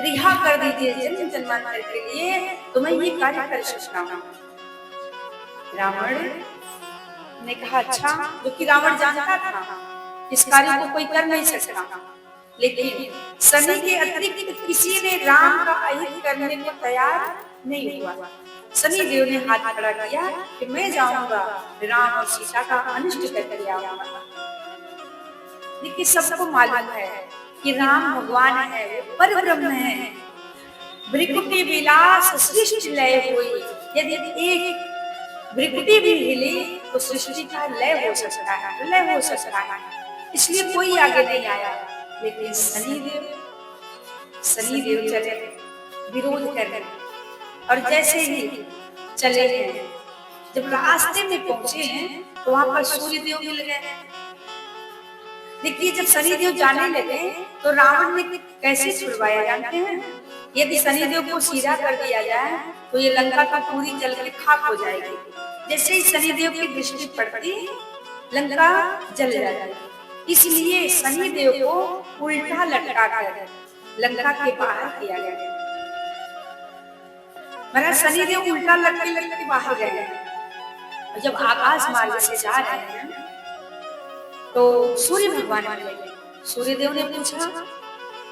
रिहा कर दीजिए जन्म जन्मांतर के लिए, तो मैं ये कार्य कर सकता हूँ। रावण ने कहा अच्छा, क्योंकि रावण जानता था इस कार्य को कोई कर नहीं सकता, लेकिन शनि के अतिरिक्त किसी ने राम का अहित करने को तैयार नहीं हुआ। शनि देव ने हाथ खड़ा किया कि मैं जाऊंगा, राम और सीता का अनिष्ट करके आऊंगा। लेकिन सबको मालूम है कि राम भगवान है, पर ब्रह्म है। भृकुटी विलास सृष्टि लय हुई, यदि एक भृकुटी भी हिली तो सृष्टि का लय हो सकता है, प्रलय हो सकता है। इसलिए कोई आगे नहीं आया, लेकिन शनि देव चले विरोध करने। और जैसे ही चले हैं, जब रास्ते में पहुंचे हैं तो वहां पर सूर्य देव मिल गए। देखिए, जब शनि देव जाने लगे तो रावण ने कैसे छुड़वाया जानते हैं? यदि शनि देव को सीधा कर दिया जाए तो ये लंका तो पूरी जल के खाक हो जाएगी। जैसे ही शनि देव की दृष्टि पड़ती, लंका जल जाती। इसलिए शनि देव को उल्टा लटकाकर लंका के बाहर किया गया। महाराज शनि देव उल्टा लटके लटके बाहर गए। जब आकाश मार्ग से जा रहे हैं तो सूर्य भगवान मिले। सूर्य देव ने पूछा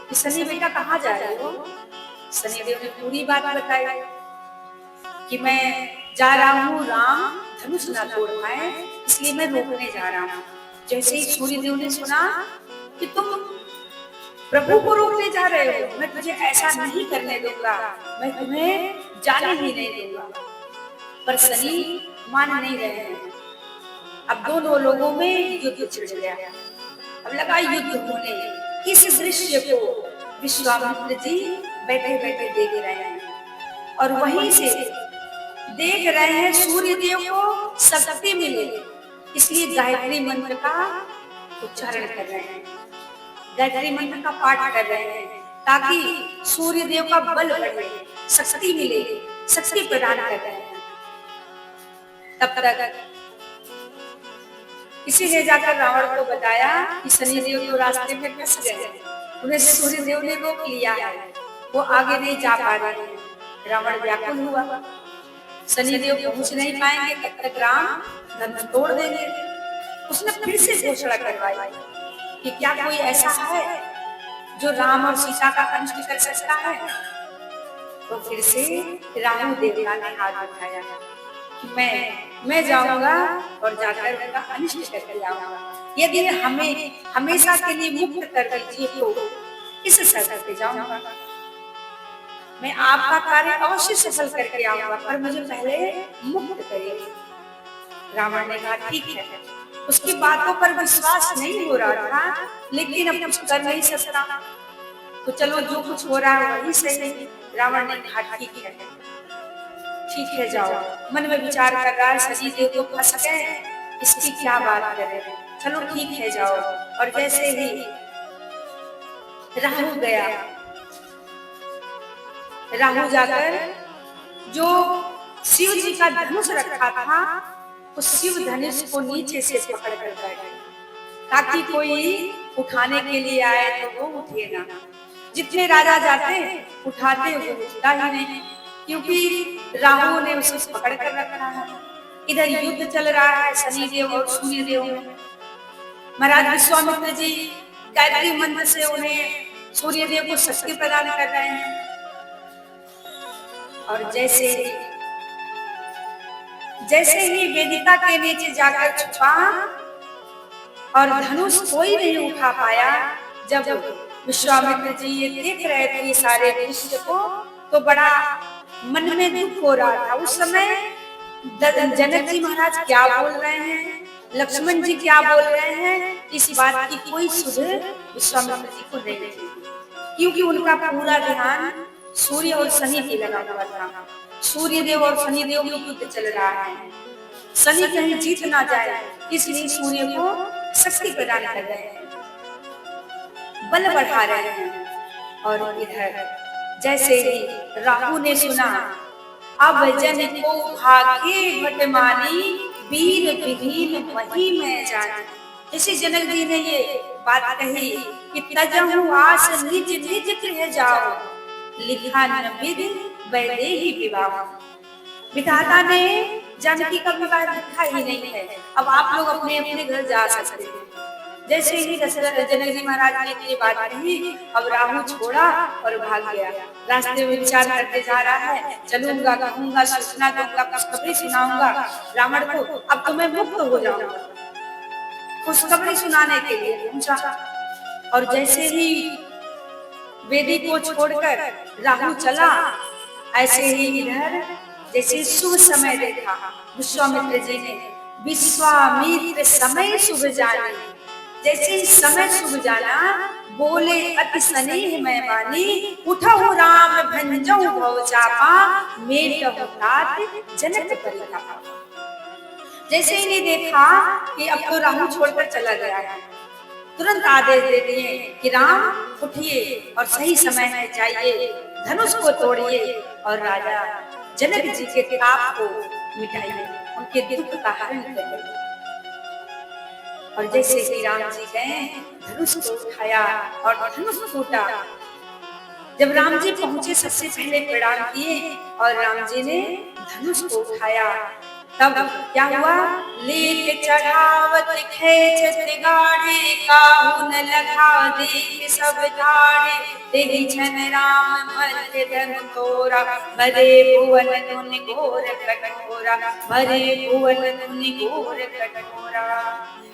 कि शनि बेटा कहाँ जा रहे हो? शनि देव ने पूरी बात बताई कि मैं जा रहा हूँ, राम धनुष न तोड़ पाए, इसलिए मैं रोकने जा रहा हूँ। जैसे ही सूर्य देव ने सुना कि तुम प्रभु को रोकने जा रहे हो, मैं तुझे ऐसा नहीं करने दूंगा, मैं तुम्हें जाने ही नहीं दूंगा। पर शनि मान नहीं रहे हैं। अब दोनों लोगों में युद्ध छिड़ गया। अब लगा युद्ध होने। इस दृश्य को विश्वामित्र जी बैठे बैठे देख रहे हैं और वहीं से देख रहे हैं सूर्य देव को शक्ति मिले, इसलिए गायत्री मंत्र का उच्चारण कर रहे हैं, गायत्री मंत्र का पाठ कर रहे हैं, ताकि सूर्य देव का बल बढ़े, शक्ति मिले, शक्ति प्रदान कर रहे हैं। तब तक किसी ने जाकर रावण को बताया कि शनि देव तो रास्ते में फंस गए, उन्हें सूर्य देव ने रोक लिया है, वो आगे नहीं जा पा रहे हैं। रावण व्याकुल हुआ, शनि देव पहुंच नहीं पाएंगे, तब तक राम धनुष तोड़ देंगे। उसने फिर से घोषणा करवाई कि क्या कोई ऐसा है जो राम और सीता का अनिष्ट कर सकता है? तो फिर से राहु देवता ने हाथ उठाया कि मैं जाऊंगा और जाकर उनका अनिष्ट करके आऊंगा। यदि हमें हमेशा के लिए मुक्त कर दीजिए तो इस शर्त पे जाऊंगा, मैं आपका कार्य अवश्य सफल करके आऊंगा, पर मुझे पहले मुक्त करिए। रावण ने कहा ठीक है। उसकी बातों पर विश्वास नहीं हो रहा था, लेकिन अब कुछ कर नहीं सकता, तो चलो जो कुछ हो रहा है वही सही। रावण ने कहा ठीक है जाओ। मन में विचार कर रहा है शनि देव तो फंस गए, इसकी क्या बात करें, चलो ठीक है जाओ। और जैसे ही राहु गया, राहु जाकर जो शिव जी का धनुष रखा था उस शिव धनुष को नीचे से पकड़ कर बैठे, ताकि कोई उठाने के लिए आए तो वो उठे ना। जितने राजा जाते उठाते वो उठता ही नहीं, क्योंकि राहु ने उसे पकड़ कर रखा है। इधर युद्ध चल रहा है शनि देव और सूर्य देव में। महाराज विश्वामित्र जी गायत्री मंत्र से उन्हें सूर्य देव को शक्ति प्रदान कर रहे हैं। और जैसे ही वेदिका के नीचे जाकर छुपा और धनुष कोई नहीं उठा पाया। जब विश्वामित्र जी ये देख रहे थे ये सारे दृश्य को, तो बड़ा मन में दुख हो रहा था। उस समय जनक जी महाराज क्या बोल रहे हैं, लक्ष्मण जी क्या बोल रहे हैं, इस बात की कोई सुध विश्वामित्र जी को नहीं थी, क्योंकि उनका पूरा ध्यान सूर्य और शनि पे लगा हुआ था। सूर्य देव और शनि देव में युद्ध चल रहा है। शनि कहीं जीत ना जाए, इसलिए सूर्य को शक्ति प्रदान कर रहे हैं, बल बढ़ा रहे हैं। और इधर जैसे ही राहु ने सुना, अब जन को भागे भटमानी, वीर विहीन वही मैं जानी। जैसे जनक जी ने ये बात कही कि तजहु आस निज निज गृह जाओ, लिखा न विध वैदेही विवाह। विधाता ने जानकी का विवाह लिखा ही नहीं है, अब आप लोग अपने अपने घर जा सकते हैं। जैसे ही जनक जी महाराज ने ये बात कही, अब राहु छोड़ा और भाग गया। रास्ते में विचार करते जा रहा है, चलूंगा, कहूंगा, सूचना दूंगा, खुशखबरी सुनाऊंगा रावण को, अब तो मैं मुक्त हो जाऊंगा। खुशखबरी सुनाने के लिए पहुंचा, और जैसे ही वेदी को छोड़कर राहु चला, ऐसे ही इधर जैसे शुभ समय देखा विश्वामित्र जी ने। विश्वामित्र समय शुभ जाने, जैसे ही समय शुभ जाना, बोले अति स्नेह मैं बानी, उठहु राम भंजऊ भव चापा, मेटहु तात जनक परितापा। जैसे ही नहीं देखा कि अब तो राहु छोड़कर चला गया है, तुरंत आदेश दे दिए कि राम उठिए और सही समय में जाइए, धनुष को तोड़िए और राजा जनक जी के ताप को मिटाइए, उनके दुख का हरण करिए। और जैसे ही राम जी गए, धनुष को उठाया और धनुष टूटा। जब राम जी पहुंचे, सबसे पहले प्रणाम किए और राम जी ने धनुष को उठाया। तब क्या हुआ, लेके चढ़ावत खेचत गाड़े, काहू न लगा देख सब ठाड़े, तेहि छन राम मध्य धन तोरा, भरे भुवन धुनि घोर कठोरा, भरे भुवन धुनि घोर कठोरा।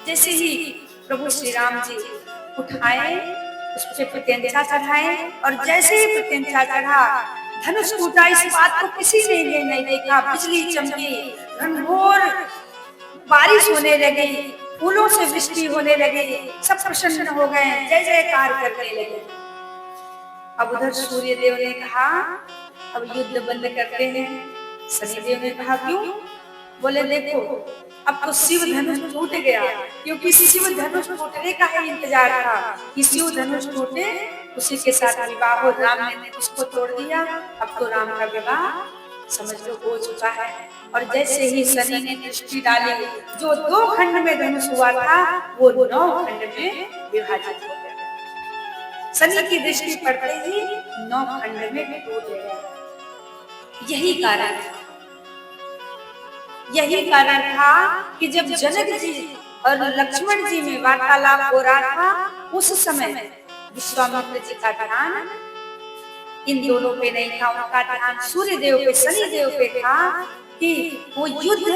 जैसे ही प्रभु श्री राम जी उठाए, उस पे प्रत्यंचा चढ़ाए, और जैसे ही प्रत्यंचा चढ़ा, धनुष टूटा। इस बात को किसी ने नहीं देखा। बिजली चमकी, घनघोर बारिश होने लगी, फूलों से वृष्टि होने लगी, सब प्रसन्न हो गए, जय जयकार करने लगे। अब उधर सूर्य देव ने कहा अब युद्ध बंद करते हैं। शनि देव ने कहा क्यों? बोले देखो अब तो शिव धनुष टूट गया, क्योंकि शिव धनुष टूटने का ही इंतजार था कि शिव धनुष टूटे, उसी के साथ विवाह हो। राम ने उसको तोड़ दिया, अब तो राम का विवाह समझ लो हो चुका है। और जैसे ही शनि ने दृष्टि डाली, जो 2 खंड में धनुष हुआ था वो 9 खंड में विभाजित हो गया। शनि की दृष्टि पड़ते ही 9 खंड में टूट गया। यही कारण था कि जब जनक जी और लक्ष्मण जी में वार्तालाप हो रहा था, उस समय विश्वामित्र जी का ध्यान इन दोनों पे नहीं था, उनका ध्यान सूर्य देव पे, शनि देव पे था कि वो युद्ध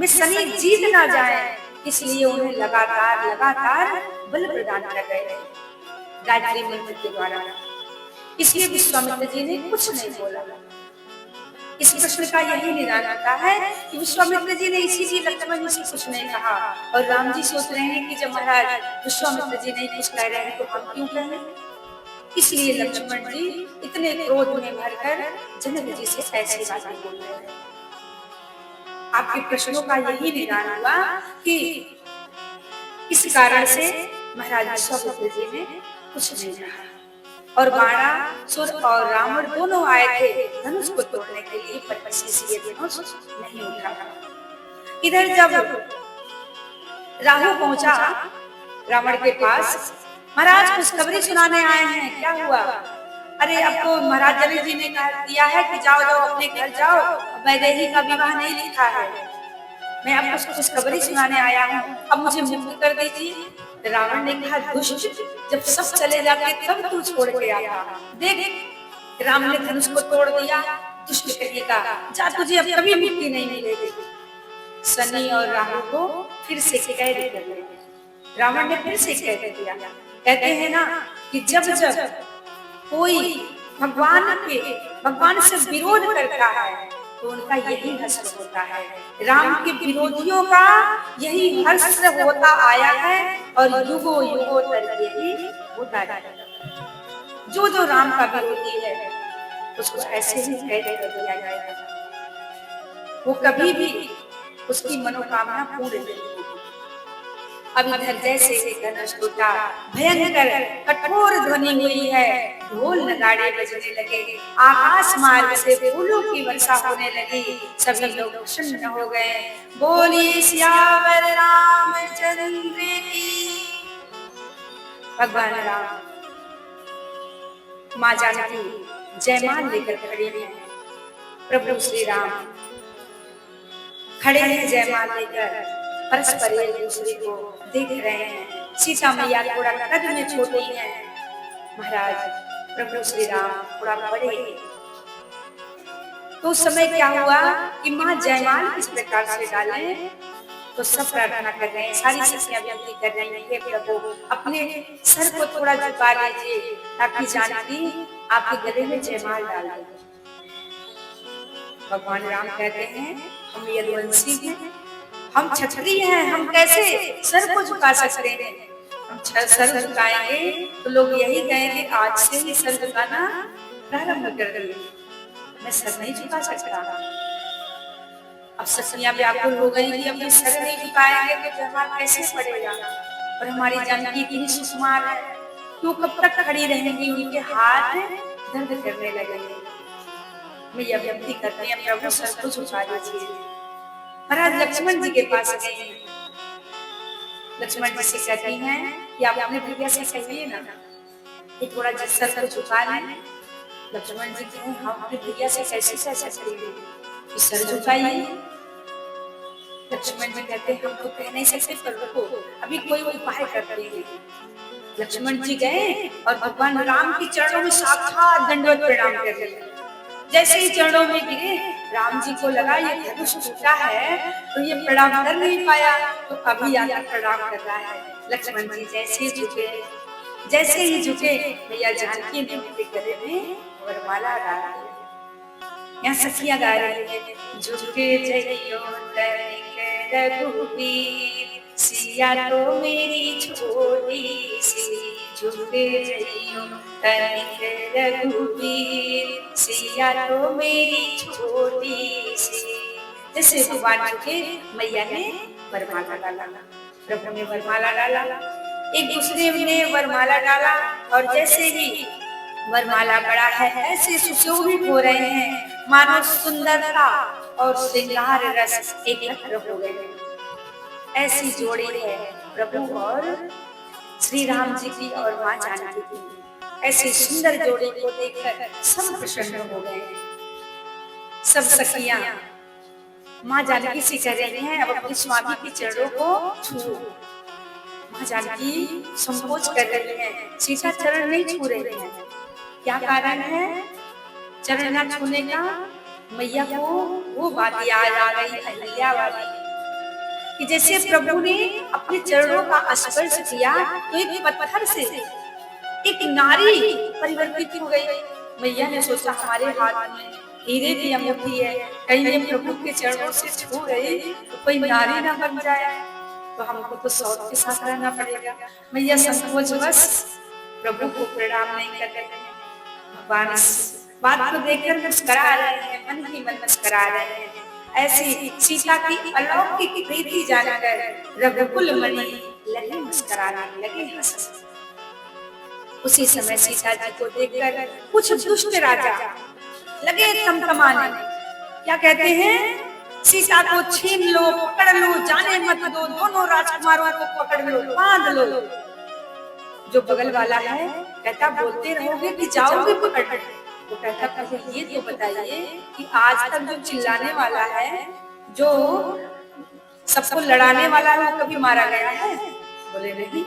में शनि जीत ना जाए, इसलिए उन्हें लगातार बल प्रदान कर रहे थे गायत्री मंत्र के द्वारा। इसलिए विश्वामित्र जी ने कुछ नहीं बोला। इस प्रश्न का यही निदान होता है कि विश्वामित्र जी ने इसीलिए लक्ष्मण जी से कुछ नहीं कहा, और राम जी सोच रहे हैं कि जब महाराज विश्वामित्र जी नहीं कुछ कह रहे हैं तो हम क्यों कहें। इसलिए लक्ष्मण जी इतने क्रोध में भरकर जनक जी से ऐसी बातें बोल रहे हैं। आपके प्रश्नों का यही निदान हुआ कि इस कारण से महाराज विश्वामित्र जी ने कुछ नहीं कहा, और बाणासुर और रावण दोनों आए थे धनुष को तोड़ने के लिए, पर ये धनुष नहीं उठा। इधर जब राहु पहुंचा रावण के पास, महाराज खुशखबरी सुनाने आए हैं, क्या हुआ? अरे अब तो महाराज जनक जी ने कह दिया है कि जाओ अपने घर जाओ, वैदेही का विवाह नहीं लिखा है, मैं आपको खुशखबरी सुनाने आया हूँ, अब मुझे मुक्त कर दीजिए। रावण ने कहा दुष्ट, जब सब चले जाते तब तू छोड़ के आया। देख राम ने धनुष को तोड़ दिया, दुष्ट कहेगा जा, तुझे अब कभी मुक्ति नहीं मिलेगी। शनि और राहु को फिर से कैद कर दिया। रावण ने फिर से कह दिया। कहते हैं ना कि जब जब कोई भगवान से विरोध करता है तो उनका यही हश्र होता है। राम के विरोधियों का यही हश्र होता आया है और युगों युगों तक यही होता रहेगा। जो जो राम का विरोधी है उसको ऐसे ही कैद कर दिया जाएगा, वो कभी भी उसकी मनोकामना पूर्ण नहीं होगी। अब इधर जैसे ही धनुष टूटा, भयंकर कठोर ध्वनि हुई है, ढोल नगाड़े बजने लगे, आकाश मार्ग से फूलों की वर्षा होने लगी, सभी लोग प्रसन्न हो गए। बोलिए सियावर रामचंद्र की। भगवान राम माँ जानकी जयमाल लेकर खड़ी हैं। प्रभु श्री राम खड़े हैं जयमाल लेकर, परस्पर एक दूसरे को देख रहे हैं। सीता मैया थोड़ा कद में छोटी हैं, महाराज प्रभु श्री राम थोड़ा बड़े हैं। तो उस समय क्या हुआ कि माँ जयमाल किस प्रकार से डाले, तो सब प्रार्थना कर रहे हैं, सारी सखियां विनती कर रही हैं, प्रभु अपने सर को थोड़ा झुका लीजिए ताकि जानकी आपके गले में जयमाल डाल दें। भगवान राम कहते हैं हम यदुवंशी हैं, हम क्षत्रिय हैं, हम कैसे सर को झुका सकते हैं। हम सर झुकाएंगे तो लोग यही कहेंगे आज से ही सर झुकाना प्रारंभ कर दिए, मैं सर नहीं झुका सकता। अब सखियां व्याकुल हो गई कि अपने सर नहीं झुकाएंगे तो जयमाल कैसे पड़ेगा। और हमारी जानकी इतनी सुकुमार है, तो कब तक खड़ी रहेंगी, उनके हाथ दर्द करने लगेंगे। मैया विनती करते हैं प्रभु सर को झुका दीजिए। महाराज लक्ष्मण जी के पास गए, लक्ष्मण जी से कहती हैं कि आप अपने भैया से कहिए ना कि थोड़ा जिस सर को झुका लें। लक्ष्मण जी कहें हम अपने भैया से कैसे करेंगे, सर झुकाइए। लक्ष्मण जी कहते हैं हम तो कह नहीं सकते, पर रुको अभी कोई उपाय करते हैं। लक्ष्मण जी गए और भगवान राम के चरणों में साक्षात दंडवत प्रणाम कर दिया। जैसे ही चरणों में गिरे, राम जी को लगा ये धनुष टूटा है तो ये प्रणाम कर नहीं पाया, तो अभी आकर प्रणाम कर रहा है। लक्ष्मण जी जैसे ही झुके मैया जानकी ने उनके गले में वरमाला डाला। यहाँ सखियां गा रही है, झुके जइयो तनिक रघुवीर, सिया तो मेरी छोटी सी, झुके जइयो तनिक रघुवीर, सिया तो मेरी छोटी सी। जैसे भगवान झुके मैया ने वरमाला डाला, प्रभु ने वरमाला डाला, एक दूसरे ने वरमाला डाला, और जैसे ही वरमाला बड़ा है ऐसे सुशोभित हो रहे हैं मानो सुंदरता और श्रृंगार रस एकत्र हो गए। ऐसी जोड़ी है प्रभु और श्री राम जी की और माँ जानकी की। ऐसी सुंदर जोड़ी को देखकर सब प्रसन्न हो गए। सब सखियां माँ जानकी से कह रही हैं अब अपने स्वामी के चरणों को छूओ। माँ जानकी संकोच कर रही हैं, सीता चरण नहीं छू रही हैं। क्या कारण है चरण न छूने का? मैया को वो बात याद आ गई अहिल्या वाली कि जैसे प्रभु ने अपने चरणों का स्पर्श किया तो एक पत्थर से एक नारी परिवर्तित हो गई। मैया ने सोचा हमारे हाथ में हीरे की अंगूठी है, कहीं ये प्रभु के चरणों से छू गई तो कोई नारी ना बन जाए, तो हमको तो सौत के साथ रहना पड़ेगा। मैया संकोचवश प्रभु को प्रणाम नहीं कर रहे हैं। भगवान बात को देखकर मुस्कुरा रहे हैं, मन ही मन मुस्कुरा रहे हैं। ऐसी सीता की अलौकिक प्रीति जानकर रघुकुल मणि लगे मुस्कुराने लगे हंसने। उसी समय सीता जी को देखकर कुछ दुष्ट राजा लगे थमथमाने। क्या कहते हैं? सीता को छीन लो, पकड़ लो, जाने मत दो, दोनों राजकुमारों को पकड़ लो, बांध लो। जो बगल वाला है कहता बोलते रहोगे कि जाओगे पकड़। वो कहता पहले ये तो बताइए कि आज तक जो चिल्लाने वाला है, जो सबको लड़ाने वाला है, वो कभी मारा गया है? बोले नहीं,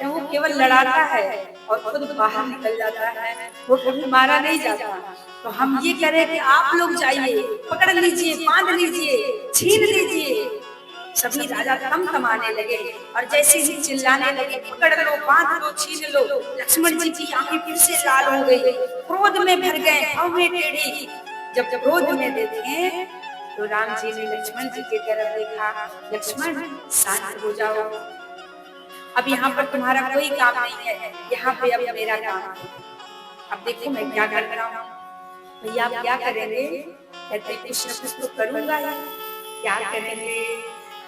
वो केवल लड़ाता है और खुद बाहर निकल जाता है, वो कभी मारा नहीं जाता। तो हम ये कह रहे कि आप लोग जाइए, पकड़ लीजिए, बांध लीजिए, छीन लीजिए। सभी राजा तमतमाने लगे और जैसे ही चिल्लाने लगे, पकड़ लो, बांध लो, छीन लो। लक्ष्मण जी की आंखें फिर से लाल हो गई, क्रोध में भर गए, भौहें टेढ़ी। जब क्रोध में देखे तो राम जी ने लक्ष्मण जी की तरफ देखा। लक्ष्मण, शांत हो जाओ, अब यहाँ पर तुम्हारा कोई काम नहीं है, यहाँ पे अब मेरा काम है। अब देखो मैं क्या कर रहा हूँ। भैया आप क्या करेंगे? कहते कुछ न कुछ तो करूंगा ही। क्या करेंगे?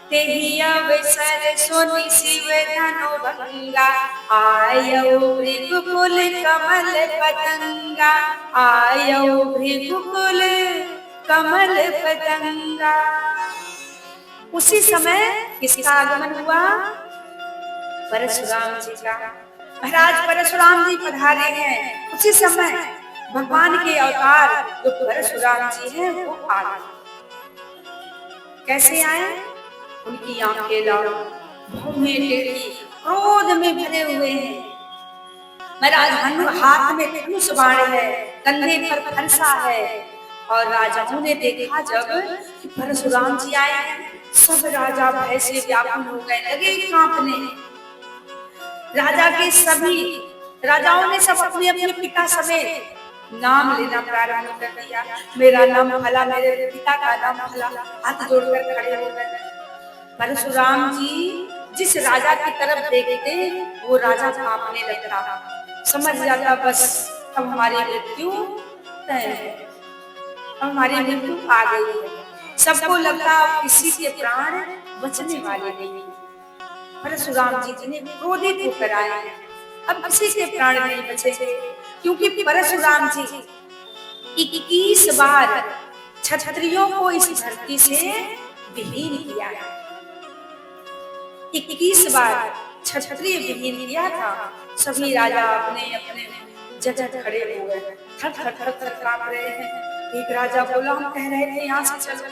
तेहि अवसर सोनि शिव धनु भंगा, आयो भृगुकुल कमल पतंगा, आयो भृगुकुल कमल पतंगा। उसी समय किसका आगमन हुआ? परशुराम जी का। महाराज परशुराम जी पधारे हैं। उसी समय भगवान के अवतार जो परशुराम जी हैं वो आ गए। कैसे आए? उनकी आंखें लाल, भौहें टेढ़ी, क्रोध में भरे हुए हैं। महाराज हाथ में धनुष बाण है, कंधे पर फरसा है। और राजाओं ने देखा जब कि परशुराम जी आए हैं, सब राजा भय से व्याकुल हो गए, लगे कांपने। राजा के सभी राजाओं ने सब अपने अपने पिता समेत नाम लेना प्रारंभ कर दिया। मेरा नाम फला, मेरे पिता का नाम फला, हाथ जोड़कर खड़े हो गए। परशुराम जी जिस राजा की तरफ देखते वो राजा कांपने लगता, समझ जाता बस अब हमारी मृत्यु तय है, अब हमारी मृत्यु आ गई है। सबको लगता किसी के प्राण बचने वाले नहीं। परशुराम जी ने क्रोधित होकर आए हैं, अब किसी के प्राण नहीं बचेंगे, क्योंकि परशुराम जी 21 बार क्षत्रियों को इस धरती से विहीन किया है। 21 बार क्षत्रिय विहीन किया था। सभी राजा अपने अपने जगह खड़े हो गए, थर थर थर थर कांप रहे हैं। एक राजा बोला, हम कह रहे थे यहाँ से चलो,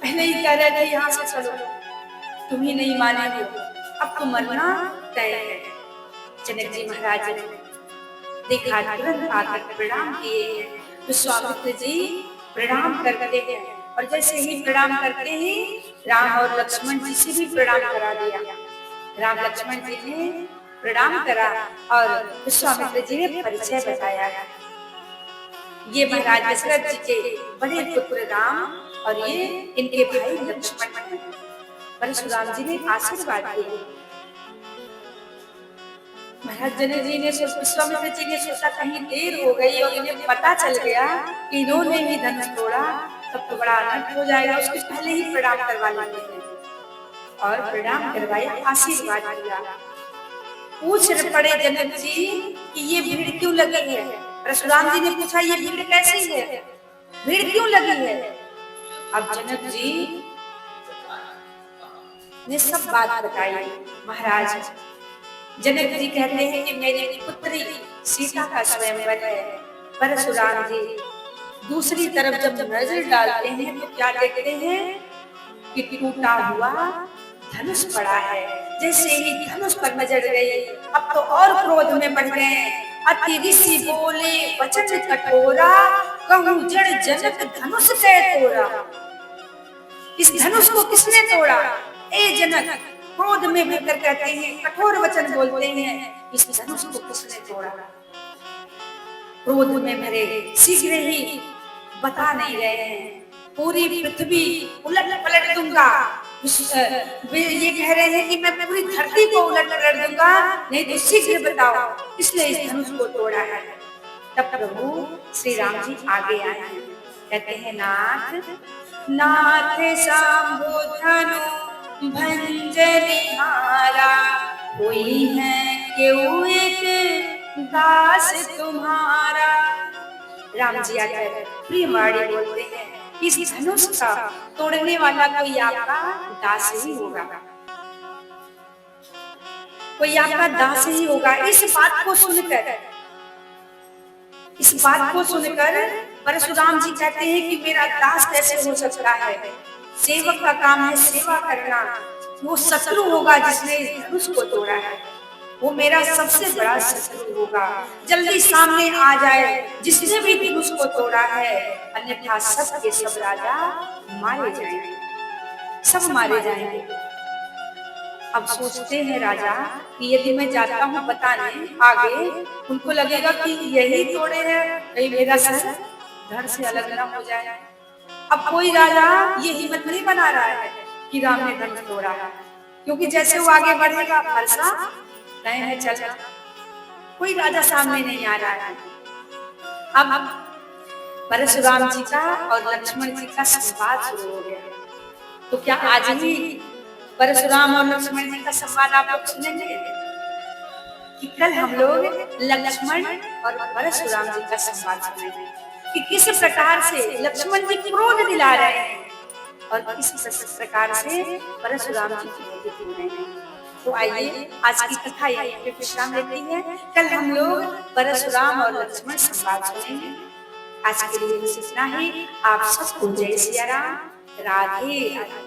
पहले ही कह रहे थे यहाँ से चलो, तुम ही नहीं माने हो, अब तो मरना तय है। जनक जी महाराज ने देखा, तुरंत आकर प्रणाम किए हैं। विश्वामित्र जी प्रणाम करते हैं और जैसे ही प्रणाम करते ही राम और लक्ष्मण जी से भी प्रणाम करा दिया। राम लक्ष्मण जी ने प्रणाम करा और विश्वामित्र जी ने परिचय बताया। ये महाराज दशरथ जी के बड़े पुत्र राम और ये इनके भाई लक्ष्मण हैं। परशुराम जी ने आशीर्वाद दिए। महाराज जनक जी ने विश्वामित्र जी ने सोचा कहीं देर हो गई और इन्हें पता चल गया कि इन्होंने ही धनुष तोड़ा, तब तो बड़ा अनर्थ हो जाएगा, उसके पहले ही प्रणाम करवा लेते हैं। और प्रणाम करवाया, आशीर्वाद दिया। पूछ पड़े जनक जी कि ये भीड़ क्यों लगी है? परशुराम जी ने पूछा, ये भीड़ कैसी है, भीड़ क्यों लगी है? अब जनक जी ने सब बात बताई। महाराज जनक जी कहते हैं कि मेरी पुत्री सीता का स्वयंवर है। परशुराम जी दूसरी तरफ जब नजर डालते हैं तो क्या देखते हैं कि टूटा हुआ धनुष पड़ा है। जैसे ही धनुष पर नजर गई, अब तो और क्रोध में बढ़ गए। अति ऋषि बोले वचन कठोरा, कहूं जड़ जनक धनुष के तोड़ा। इस धनुष को किसने तोड़ा? ए जनक, क्रोध में भरकर कहते हैं, कठोर वचन बोलते हैं, इस धनुष को किसने तोड़ा? क्रोध में भरे शीघ्र ही बता नहीं रहे हैं। पूरी पृथ्वी उलट पलट दूंगा, ये कह रहे हैं कि मैं पूरी धरती को उलट पलट दूंगा, नहीं तो शीघ्र बताओ किसने इस धनुष को तोड़ा है। तब प्रभु श्री राम जी आगे आए हैं, कहते हैं, नाथ नाथ शंभु धनु भंजनिहारा, कोई है क्यों एक दास तुम्हारा। राम जी आकर प्रियवाणी बोलते हैं, इस धनुष का तोड़ने वाला कोई आपका दास ही होगा, कोई आपका दास ही होगा। इस बात को सुनकर परशुराम जी कहते हैं कि मेरा दास कैसे हो सकता है? सेवक का काम है सेवा करना। वो शत्रु होगा जिसने इस धनुष को तोड़ा है, वो मेरा सबसे बड़ा शत्रु होगा। जल्दी सामने आ जाए जिसने भी धनुष को तोड़ा है, अन्यथा सब के सब राजा मारे जाएंगे, सब मारे जाएंगे। अब सोचते हैं राजा कि यदि मैं जाता हूँ बताने आगे, उनको लगेगा कि यही तोड़े हैं, कहीं मेरा सर धड़ से अलग ना हो जाए। अब कोई राजा ये हिम्मत नहीं बना रहा है कि राम ने धनुष तोड़ा है, क्योंकि जैसे वो आगे बढ़ेगा फरसा तय है चलना। कोई राजा सामने नहीं आ रहा है। अब परशुराम जी का और लक्ष्मण जी का संवाद शुरू हो गया। तो क्या आज ही परशुराम और लक्ष्मण जी का संवाद आप लोग सुनेंगे कि कल हम लोग लक्ष्मण और परशुराम जी का संवाद सुनेंगे कि किस प्रकार से लक्ष्मण जी क्रोध दिला रहे हैं और किस प्रकार से परशुराम जी क्रोधित हो रहे हैं। तो आइए आज की कथा यहीं पे विश्राम लेती है। कल हम लोग परशुराम और लक्ष्मण संवाद सुनेंगे। आज के लिए बस इतना ही। आप सबको जय सिया राम, राधे राधे।